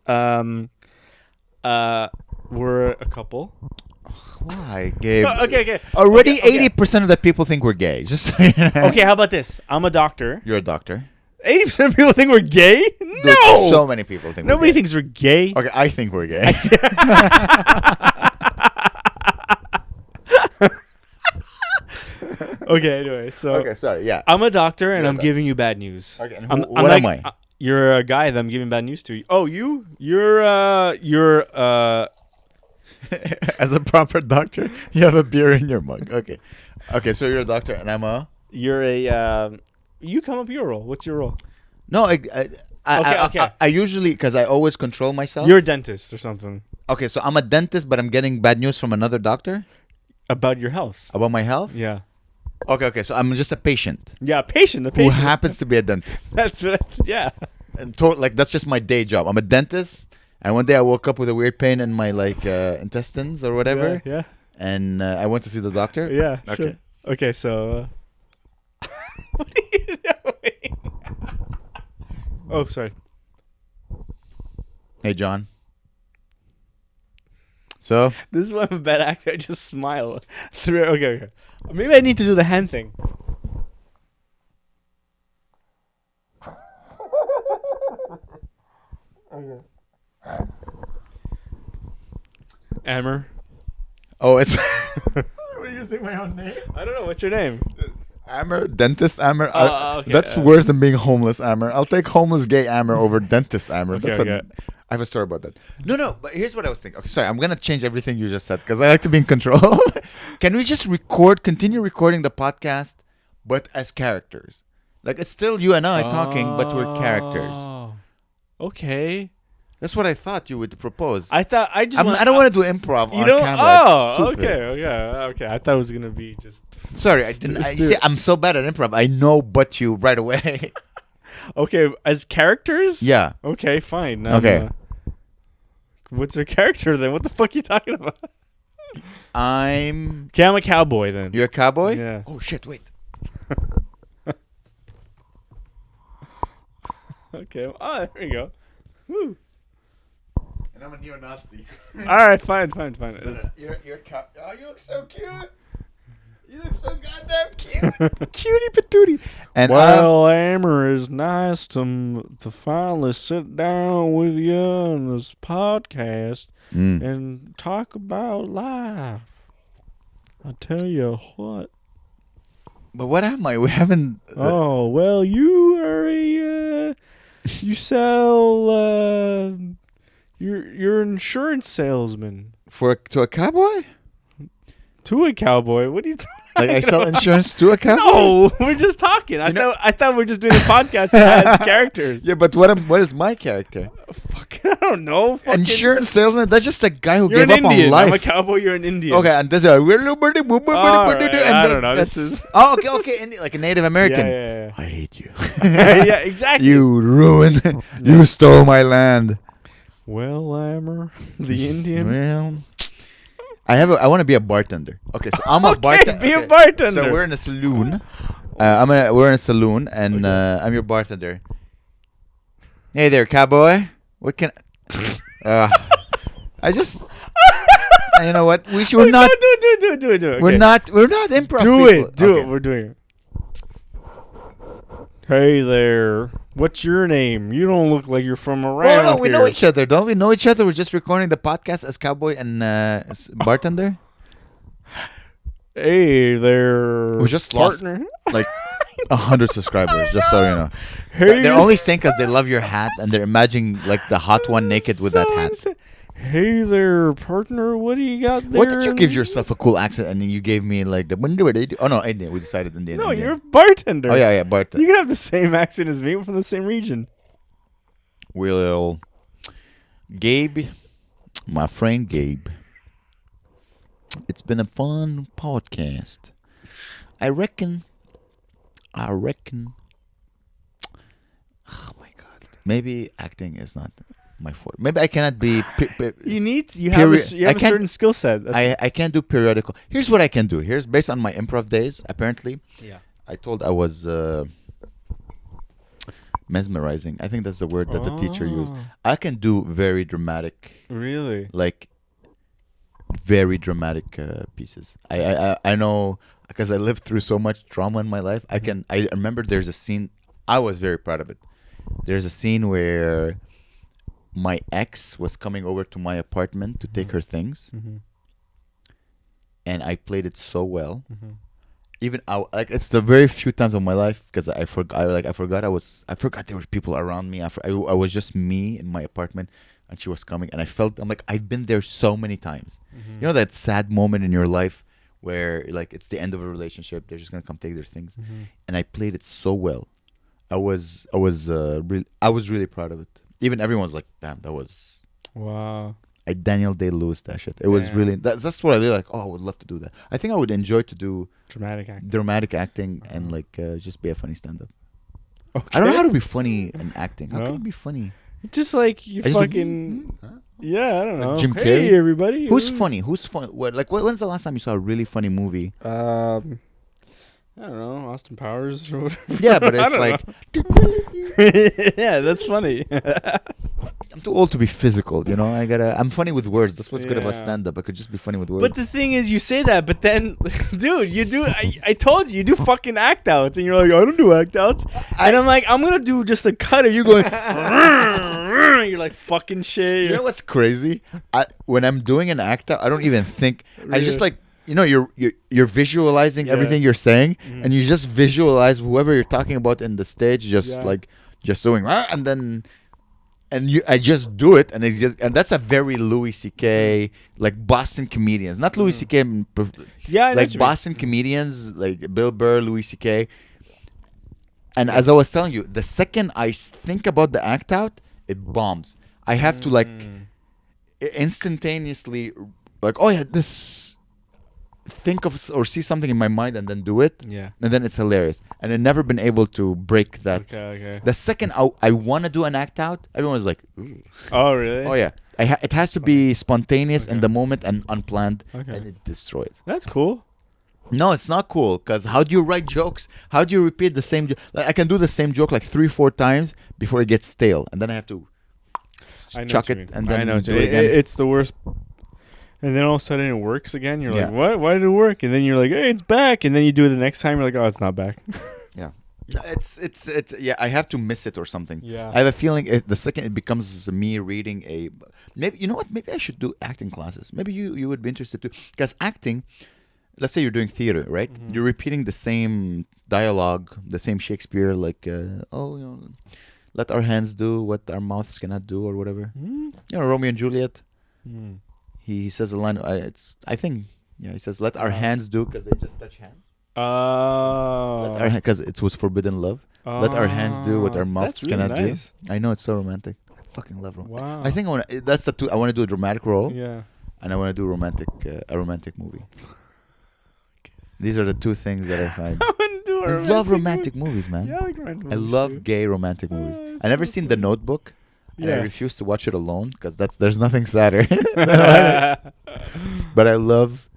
we're a couple. Why, Gabe? Okay. Already 80% of the people think we're gay. Just so you know. Okay, how about this? I'm a doctor. You're a doctor. 80% of people think we're gay? No! So many people think Nobody we're gay. thinks we're gay. Okay, I think we're gay. Okay, anyway, so... Okay, sorry, yeah. I'm a doctor, and I'm giving you bad news. Okay, and what am I? You're a guy that I'm giving bad news to. Oh, you're As a proper doctor, you have a beer in your mug. Okay, so you're a doctor, and I'm a... You're a... You come up with your role. What's your role? No, I usually, because I always control myself. You're a dentist or something. Okay, so I'm a dentist, but I'm getting bad news from another doctor? About your health. About my health? Yeah. Okay, so I'm just a patient. Yeah, a patient. Who happens to be a dentist. That's what And that's just my day job. I'm a dentist, and one day I woke up with a weird pain in my intestines or whatever. Yeah. And I went to see the doctor. Yeah, okay. Sure. Okay, so... What are you doing? Oh, sorry. Hey, John. So? This is why I'm a bad actor. I just smile through it. Okay. Maybe I need to do the hand thing. Okay. Amer. Oh, it's... What are you saying my own name? I don't know. What's your name? Amer, dentist Amer. Okay. That's worse than being homeless Amer. I'll take homeless gay Amer over dentist Amer. Okay. I have a story about that. No, but here's what I was thinking. Okay, sorry, I'm gonna change everything you just said because I like to be in control. Can we just continue recording the podcast, but as characters? Like it's still you and I talking, but we're characters. Okay. That's what I thought you would propose. I thought I don't want to do improv on camera. Oh, okay. I thought it was gonna be just. Sorry, I didn't. You see, I'm so bad at improv. I know but you right away. Okay, as characters? Yeah. Okay, fine. Okay. What's your character then? What the fuck are you talking about? I'm a cowboy then. You're a cowboy? Yeah. Oh shit! Wait. Okay. Oh, there you go. Woo. And I'm a neo-Nazi. All right, fine. You're oh, you look so cute. You look so goddamn cute. Cutie patootie. And Amer, is nice to finally sit down with you on this podcast and talk about life. I tell you what. But what am I? We haven't. Oh well, you are a. You sell. You're an insurance salesman. To a cowboy? To a cowboy? What are you talking? Like I sell insurance to a cowboy? No, we're just talking. I thought we were just doing the podcast as characters. Yeah, but what is my character? Fucking, I don't know. Insurance salesman? That's just a guy who You're gave an up Indian. on life. I'm a cowboy. You're an Indian. Okay, and this is I don't know. This is okay. Like a Native American. Yeah. I hate you. Yeah, exactly. You ruined. You stole my land. Well, Amer, the Indian. Well, I want to be a bartender. Okay, so I'm a bartender. Be a bartender. So we're in a saloon. We're in a saloon, and I'm your bartender. Hey there, cowboy. What can? I just. You know what? We're not. Do it. Okay. We're not improv. Do it. We're doing it. Hey there. What's your name? You don't look like you're from around no, we here. know each other. Don't we know each other? We're just recording the podcast as cowboy and as bartender. Hey there. We just partner. lost like 100 subscribers, just so you know. Hey, they're only saying because they love your hat and they're imagining like the hot one naked with that hat. Hey there, partner. What do you got there? What did you give yourself a cool accent and then you gave me like the oh no, Indian. We decided Indian. No, Indian. you're a bartender. Oh yeah, bartender. You can have the same accent as me. We're from the same region. Well, Gabe, my friend Gabe. It's been a fun podcast. I reckon. Oh my God. Maybe acting is not my forte. Maybe I cannot be. You have a certain skill set. I can't do periodical. Here's what I can do. Here's based on my improv days. Apparently, I told I was mesmerizing. I think that's the word that the teacher used. I can do very dramatic. Really? Like very dramatic pieces. I know because I lived through so much drama in my life. I remember there's a scene. I was very proud of it. There's a scene where my ex was coming over to my apartment to take her things, and I played it so well. Even it's the very few times of my life because I forgot there were people around me. I was just me in my apartment, and she was coming, and I'm like I've been there so many times. You know that sad moment in your life where like it's the end of a relationship, they're just gonna come take their things, and I played it so well. I was really proud of it. Even everyone's like, damn, that was wow. I Daniel Day-Lewis that shit. It was really that's what I really like. Oh, I would love to do that. I think I would enjoy to do dramatic acting and like just be a funny stand-up. Okay. I don't know how to be funny in acting. How can you be funny? Just like you fucking. Yeah, I don't know. Jim Carrey. Hey, everybody. Who's funny? When's the last time you saw a really funny movie? I don't know, Austin Powers or whatever. Yeah, but it's like... Yeah, that's funny. I'm too old to be physical, you know? I'm funny with words. That's what's good about stand-up. I could just be funny with words. But the thing is, you say that, but then, dude, you do... I told you do fucking act-outs, and you're like, I don't do act-outs. And I'm like, I'm going to do just a cut of you going... You're like, fucking shit. You know what's crazy? When I'm doing an act-out, I don't even think... I just like... You know, you're visualizing everything you're saying, and you just visualize whoever you're talking about in the stage, just doing, I just do it, and that's a very Louis C.K. like Boston comedians, not Louis C.K. like Boston comedians like Bill Burr, Louis C.K. And as I was telling you, the second I think about the act out, it bombs. I have to like instantaneously like, oh yeah, this. Think of or see something in my mind and then do it, and then it's hilarious. And I've never been able to break that. Okay. The second I want to do an act out, everyone's like, ooh. Oh really? Oh yeah. It has to be spontaneous in the moment and unplanned, and it destroys. That's cool. No, it's not cool because how do you write jokes? How do you repeat the same joke? Like, I can do the same joke like 3-4 times before it gets stale, and then I have to chuck it and then do it again. It's the worst. And then all of a sudden it works again. You're like, what? Why did it work? And then you're like, hey, it's back. And then you do it the next time. You're like, oh, it's not back. Yeah. It's I have to miss it or something. Yeah. I have a feeling the second it becomes me reading maybe, you know what? Maybe I should do acting classes. Maybe you would be interested too. Because acting, let's say you're doing theater, right? Mm-hmm. You're repeating the same dialogue, the same Shakespeare, like, let our hands do what our mouths cannot do, or whatever. Mm-hmm. Romeo and Juliet. Mm. He says a line. He says, "Let our hands do," because they just touch hands. Oh. Because it was forbidden love. Let our hands do what our mouths really cannot nice. do. I know, it's so romantic. I fucking love romantic. Wow. I think that's the two. I want to do a dramatic role, Yeah. and I want to do a romantic movie. These are the two things that I find. I love romantic movies, man. Yeah, I like romantic movies. I love too. gay romantic movies. that's I never so seen The Notebook, and I Yeah. refuse to watch it alone because there's nothing sadder. But I love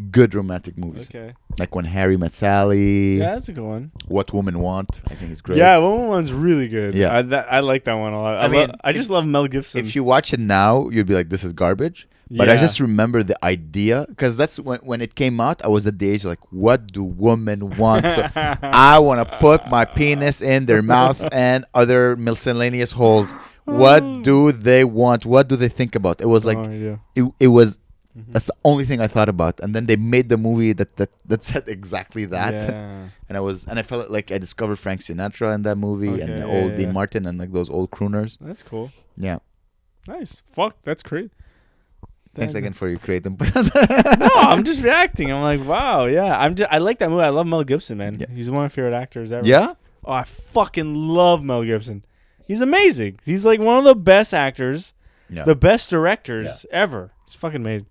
good romantic movies. Okay. Like When Harry Met Sally. Yeah, that's a good one. What Women Want. I think it's great. Yeah, Woman One's really good. Yeah. I like that one a lot. I mean, I just love Mel Gibson. If you watch it now, you'd be like, this is garbage. But I Yeah. just remember the idea, because that's when it came out, I was at the age like, what do women want? So I want to put my penis in their mouth and other miscellaneous holes. What do they want? What do they think about? It was like, it was, that's the only thing I thought about. And then they made the movie that said exactly that. Yeah. And I felt like I discovered Frank Sinatra in that movie, and Okay, old yeah, Dean yeah. Martin, and like those old crooners. That's cool. Yeah. Nice. Fuck, that's great. Thanks again for your creative. No, I'm just reacting. I'm like, wow, yeah. I like that movie. I love Mel Gibson, man. Yeah. He's one of my favorite actors ever. Yeah? Oh, I fucking love Mel Gibson. He's amazing. He's like one of the best actors, Yeah. the best directors ever. He's fucking amazing.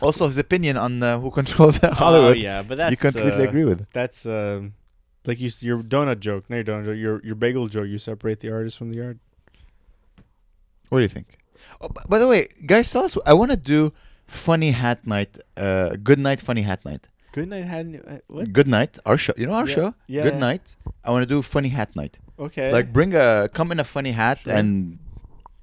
Also, his opinion on who controls Hollywood. Oh yeah, but that's you completely agree with. That's like your donut joke. No, your donut joke. Your bagel joke. You separate the artist from the art. What do you think? Oh, by the way, guys, tell us. I want to do funny hat night. Good night, funny hat night. Good night, had what? Good night, our show. You know our show. Yeah. Good yeah. night. I want to do funny hat night. Okay. Like come in a funny hat, Sure. and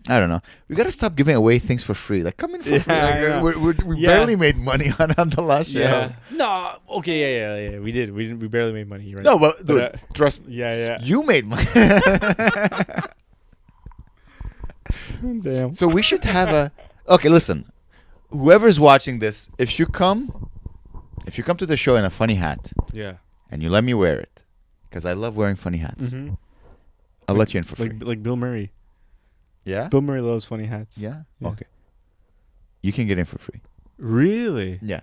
I don't know. We gotta stop giving away things for free. Like come in for free. Yeah, Like, yeah. we barely made money on the last show. Yeah. No. Okay. Yeah. We did. We barely made money. Right? No, but dude, But, trust me. Yeah. You made money. Damn. So we should have a. Okay, listen. Whoever's watching this, if you come to the show in a funny hat, Yeah. and you let me wear it, because I love wearing funny hats, Mm-hmm. I'll let you in for free. Like Bill Murray. Yeah. Bill Murray loves funny hats. Yeah. Yeah. Okay. You can get in for free. Really? Yeah.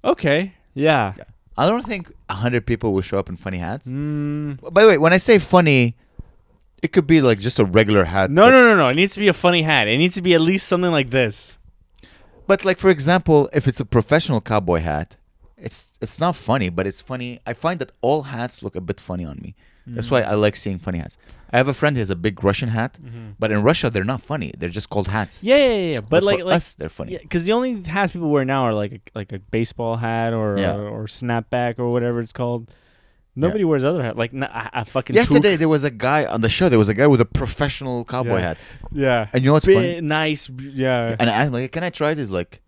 Okay. Yeah. Yeah. I don't think 100 people will show up in funny hats. Mm. By the way, when I say funny, it could be like just a regular hat. No. It needs to be a funny hat. It needs to be at least something like this. But like, for example, if it's a professional cowboy hat, it's not funny, but it's funny. I find that all hats look a bit funny on me. That's why I like seeing funny hats. I have a friend who has a big Russian hat, but in Russia they're not funny. They're just called hats. Yeah. But like for us, they're funny. Yeah, because the only hats people wear now are like a baseball hat or snapback or whatever it's called. Nobody wears other hat. Like a fucking. Yesterday there was a guy on the show. There was a guy with a professional cowboy hat. Yeah. And you know what's funny? Nice. Yeah. And I asked him, like, "Can I try this?" Like,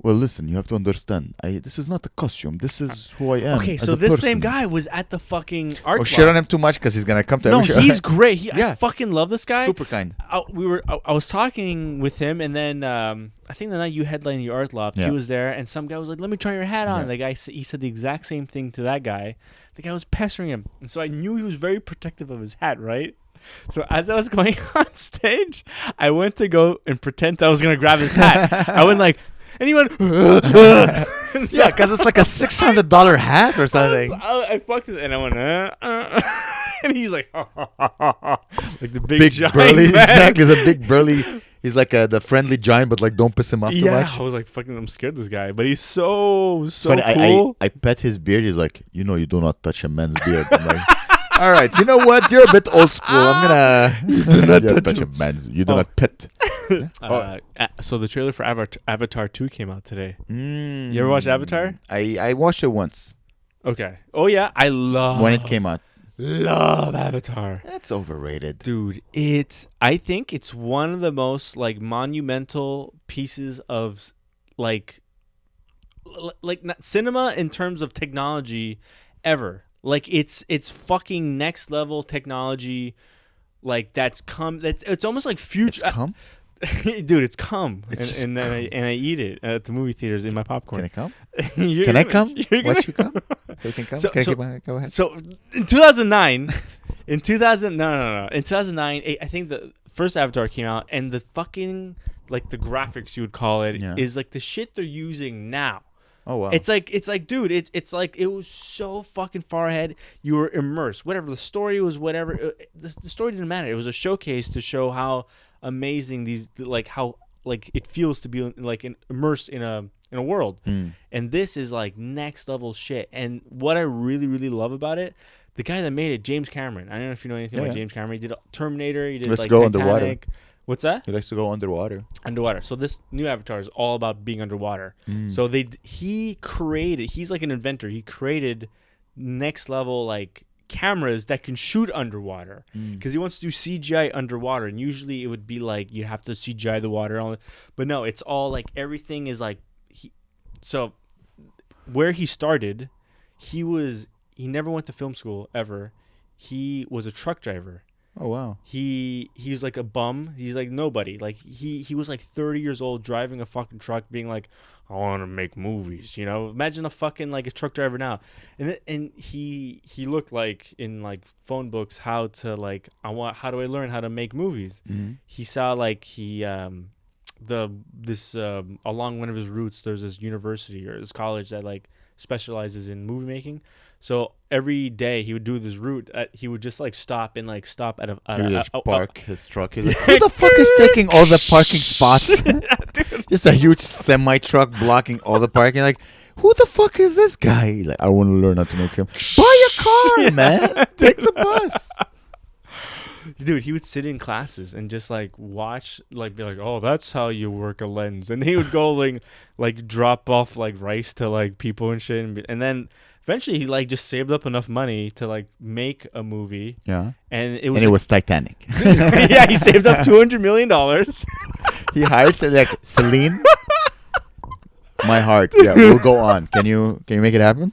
well, listen, you have to understand. This is not a costume. This is who I am. Okay, as so a this same person." guy was at the fucking art club. Shit on him too much because he's gonna come to every show. No, he's great. I Yeah. fucking love this guy. super kind. I was talking with him, and then I think the night you headlined the art loft, Yeah. he was there, and some guy was like, "Let me try your hat on." Yeah. The guy he said the exact same thing to that guy. The guy was pestering him, and so I knew he was very protective of his hat, right? So as I was going on stage, I went to go and pretend I was gonna grab his hat. I went like, and he went, and so Yeah, because it's like a $600 hat or something. I fucked it, and I went, and he's like, like the Big giant burly, man. exactly. He's a big burly. He's like the friendly giant, but like don't piss him off too Yeah, much. I was like, fucking, I'm scared of this guy, but he's so Funny, cool. I pet his beard. He's like, you do not touch a man's beard. I'm like, all right, you know what? You're a bit old school. I'm gonna do not touch a man's. You do not pet. So the trailer for Avatar 2 came out today. You ever watch Avatar? I watched it once Okay. Oh yeah, I love when it came out. Love Avatar. That's overrated. Dude, I think it's one of the most like monumental pieces of like not cinema in terms of technology ever. Like it's fucking next level technology. Like it's almost like future. It's come. Dude, it's cum. And I eat it at the movie theaters in my popcorn. Can I come? Can I come? Once you come? So you can come? Go ahead. So in 2009, in 2009, I think the first Avatar came out, and the fucking, like, the graphics, you would call it, is like the shit they're using now. Oh, wow. It's like, dude, it's like, it was so fucking far ahead. You were immersed. Whatever the story was, whatever. The story didn't matter. It was a showcase to show how amazing these, like, how, like, it feels to be, like, immersed in a world. And this is, like, next level shit. And what I really, really love about it, the guy that made it, James Cameron. I don't know if you know anything about James Cameron. He did Terminator. He did, like, Titanic. Underwater. What's that? He likes to go underwater. So this new Avatar is all about being underwater. So he's like an inventor. He created next level, like, cameras that can shoot underwater, because he wants to do CGI underwater. And usually it would be like you have to CGI the water, but no, it's all like everything is like so where he started, he never went to film school ever. He was a truck driver. Oh, wow. He's like a bum. He's like nobody. Like he was like 30 years old driving a fucking truck, being like, I want to make movies. You know, imagine a fucking, like, a truck driver now. And he looked like in, like, phone books how to, like, how do I learn how to make movies? He saw, like, along one of his routes, there's this university or this college that, like, specializes in movie making. So every day he would do this route. He would just, like, stop at park his truck. He's like, who the fuck is taking all the parking spots? Just a huge semi truck blocking all the parking. Like, who the fuck is this guy? He's like, I want to learn how to make film. Buy a car, man. Take the bus. Dude, he would sit in classes and just, like, watch, like, be like, oh, that's how you work a lens. And he would go, like drop off, like, rice to, like, people and shit. And then eventually he, like, just saved up enough money to, like, make a movie. Yeah. And it was Titanic. Yeah, he saved up $200 million. He hired, like, Celine. My heart. Yeah, we'll go on. Can you make it happen?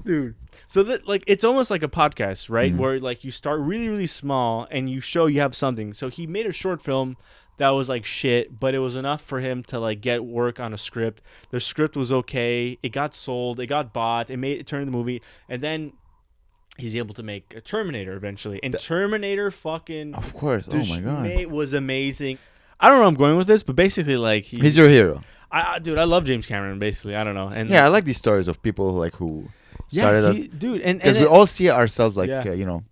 Dude. So that, like, it's almost like a podcast, right? Where, like, you start really, really small and you show you have something. So he made a short film that was, like, shit, but it was enough for him to, like, get work on a script. The script was okay. It got sold. It got bought. It turned into a movie. And then he's able to make a Terminator eventually. And Terminator fucking... Of course. Oh, my God. Was amazing. I don't know where I'm going with this, but basically, like... He's your hero. Dude, I love James Cameron, basically. I don't know. And yeah, I like these stories of people, like, who... dude, because we all see ourselves, like, you know,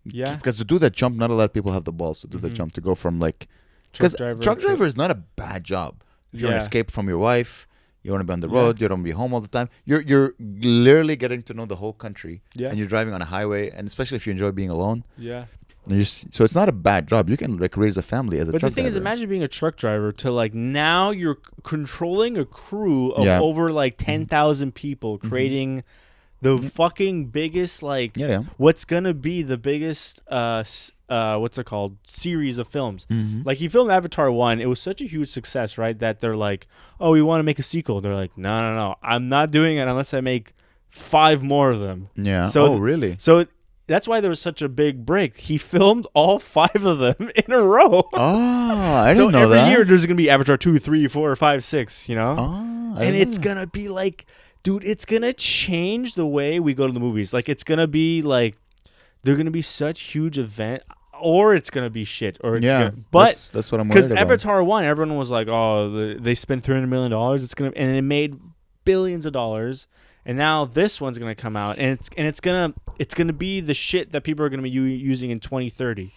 yeah. Because to do that jump, not a lot of people have the balls to do the jump, to go from, like, because truck driver is not a bad job. If you want to escape from your wife, you want to be on the road, you don't want to be home all the time. You're literally getting to know the whole country, and you're driving on a highway, and especially if you enjoy being alone. Yeah. So it's not a bad job. You can, like, raise a family as a truck driver. But the thing is, imagine being a truck driver to, like, now you're controlling a crew of over, like, 10,000 people, creating the fucking biggest, like, what's gonna be the biggest what's it called, series of films. Like, he filmed Avatar 1. It was such a huge success, right, that they're like, oh, we want to make a sequel. They're like, no, I'm not doing it unless I make 5 more of them. So really? So that's why there was such a big break. He filmed all 5 of them in a row. Oh, I didn't know that. So every year there's gonna be Avatar 2, 3, 4, 5, 6, you know. And it's gonna be like, dude, it's gonna change the way we go to the movies. Like, it's gonna be like, they're gonna be such huge event, or it's gonna be shit, or it's but that's what I'm worried about. Because Avatar 1, everyone was like, oh, they spent $300 million. It's gonna, and it made billions of dollars. And now this one's gonna come out, and it's gonna be the shit that people are gonna be using in 2030.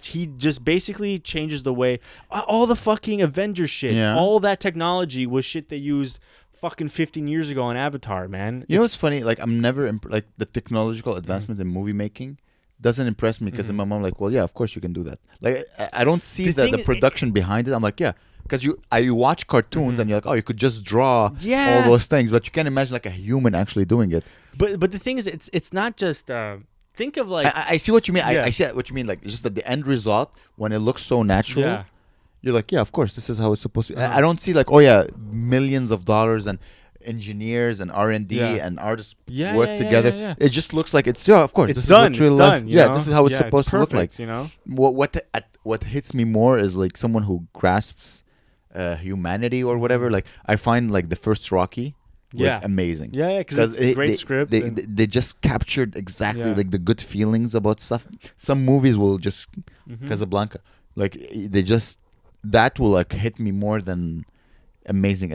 He just basically changes the way all the fucking Avengers shit, all that technology was shit they used fucking 15 years ago on Avatar, man. You know what's funny? Like, I'm never like, the technological advancement in movie making doesn't impress me, because my mom, like, well, yeah, of course you can do that. Like, I don't see the production behind it. I'm like, yeah. Because you watch cartoons and you're like, oh, you could just draw all those things, but you can't imagine, like, a human actually doing it. But the thing is, it's not just think of, like, I see what you mean. I see what you mean. Like, it's just that the end result, when it looks so natural, you're like, yeah, of course, this is how it's supposed to. I don't see, like, oh yeah, millions of dollars, and engineers and R&D and artists Yeah, work together. Yeah. It just looks like it's of course It's this done. Is what It's real done. life, You know? this is how it's supposed to look like. You know, what hits me more is like someone who grasps humanity or whatever. Like I find like the first Rocky was amazing. Yeah, because it's a great script. They just captured exactly like the good feelings about stuff. Some movies will just Casablanca, like they just that will like hit me more than amazing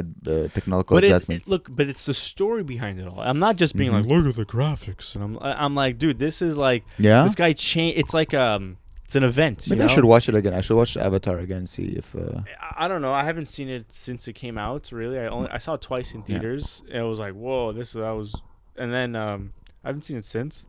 technological adjustments. But it's the story behind it all. I'm not just being like, look at the graphics, and I'm like, dude, this is like, this guy changed. It's like it's an event. Maybe I should watch it again. I should watch Avatar again and see if. I don't know. I haven't seen it since it came out. Really, I saw it twice in theaters. And it was like, whoa, and then I haven't seen it since.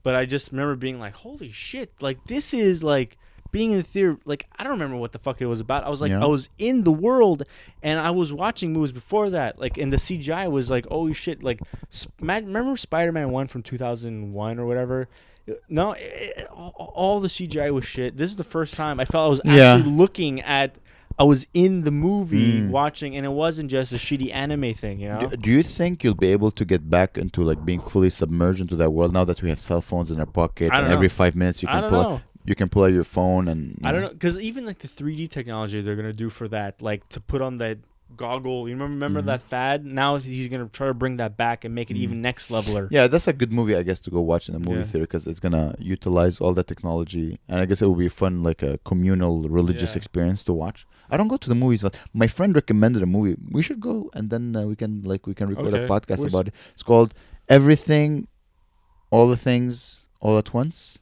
But I just remember being like, holy shit, like this is like being in the theater. Like I don't remember what the fuck it was about. I was like, I was in the world, and I was watching movies before that. Like, and the CGI was like, holy shit, like remember Spider-Man 1 from 2001 or whatever. No, all the CGI was shit. This is the first time I felt I was actually looking at. I was in the movie watching, and it wasn't just a shitty anime thing, you know. Do you think you'll be able to get back into like being fully submerged into that world now that we have cell phones in our pocket, and every 5 minutes you can pull out your phone and. I don't know, because even like the 3D technology they're gonna do for that, like to put on that goggle. You remember that fad? Now he's gonna try to bring that back and make it even next leveler. Yeah, that's a good movie, I guess, to go watch in a movie theater because it's gonna utilize all that technology, and I guess it will be fun, like a communal religious experience to watch. I don't go to the movies, but my friend recommended a movie. We should go, and then we can record a podcast about it. It's called Everything, All the Things, All at Once.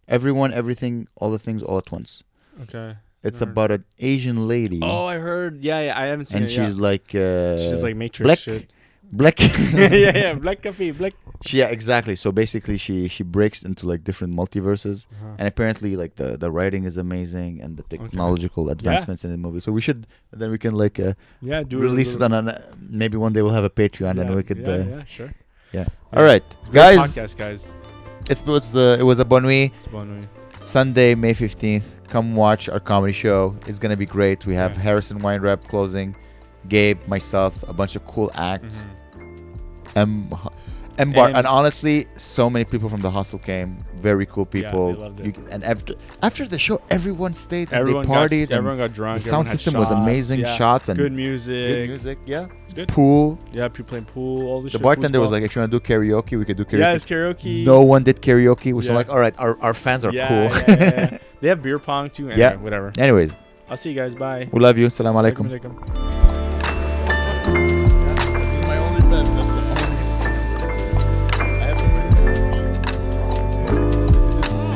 Everyone, Everything, All the Things, All at Once. Okay. It's about an Asian lady. Oh, I heard. Yeah, I haven't seen it. And she's like she's like Matrix shit. Black. Black coffee, black. Yeah, exactly. So basically, she breaks into like different multiverses, and apparently, like the writing is amazing and the technological advancements in the movie. So we should then we can release it on maybe one day we'll have a Patreon and we could sure. Yeah. All right, guys. Podcast, guys. It was a Bonne Nuit. It's Bonne Nuit. Sunday, May 15th. Come watch our comedy show. It's gonna be great. We have Harrison Weinrep closing, Gabe, myself, a bunch of cool acts. And honestly, so many people from the hostel came. Very cool people. They loved it. And after the show, everyone stayed. Everyone and they partied. everyone got drunk. The sound system was amazing. Shots and good music. Yeah, it's good. Pool. Yeah, people playing pool. All this. The bartender was like, "If you want to do karaoke, we could do karaoke." Yeah, it's karaoke. No one did karaoke. We were like, "All right, our fans are cool." Yeah. They have beer pong too. Anyway, whatever. Anyways, I'll see you guys. Bye. We love you. Assalamu alaikum. Assalamu alaikum.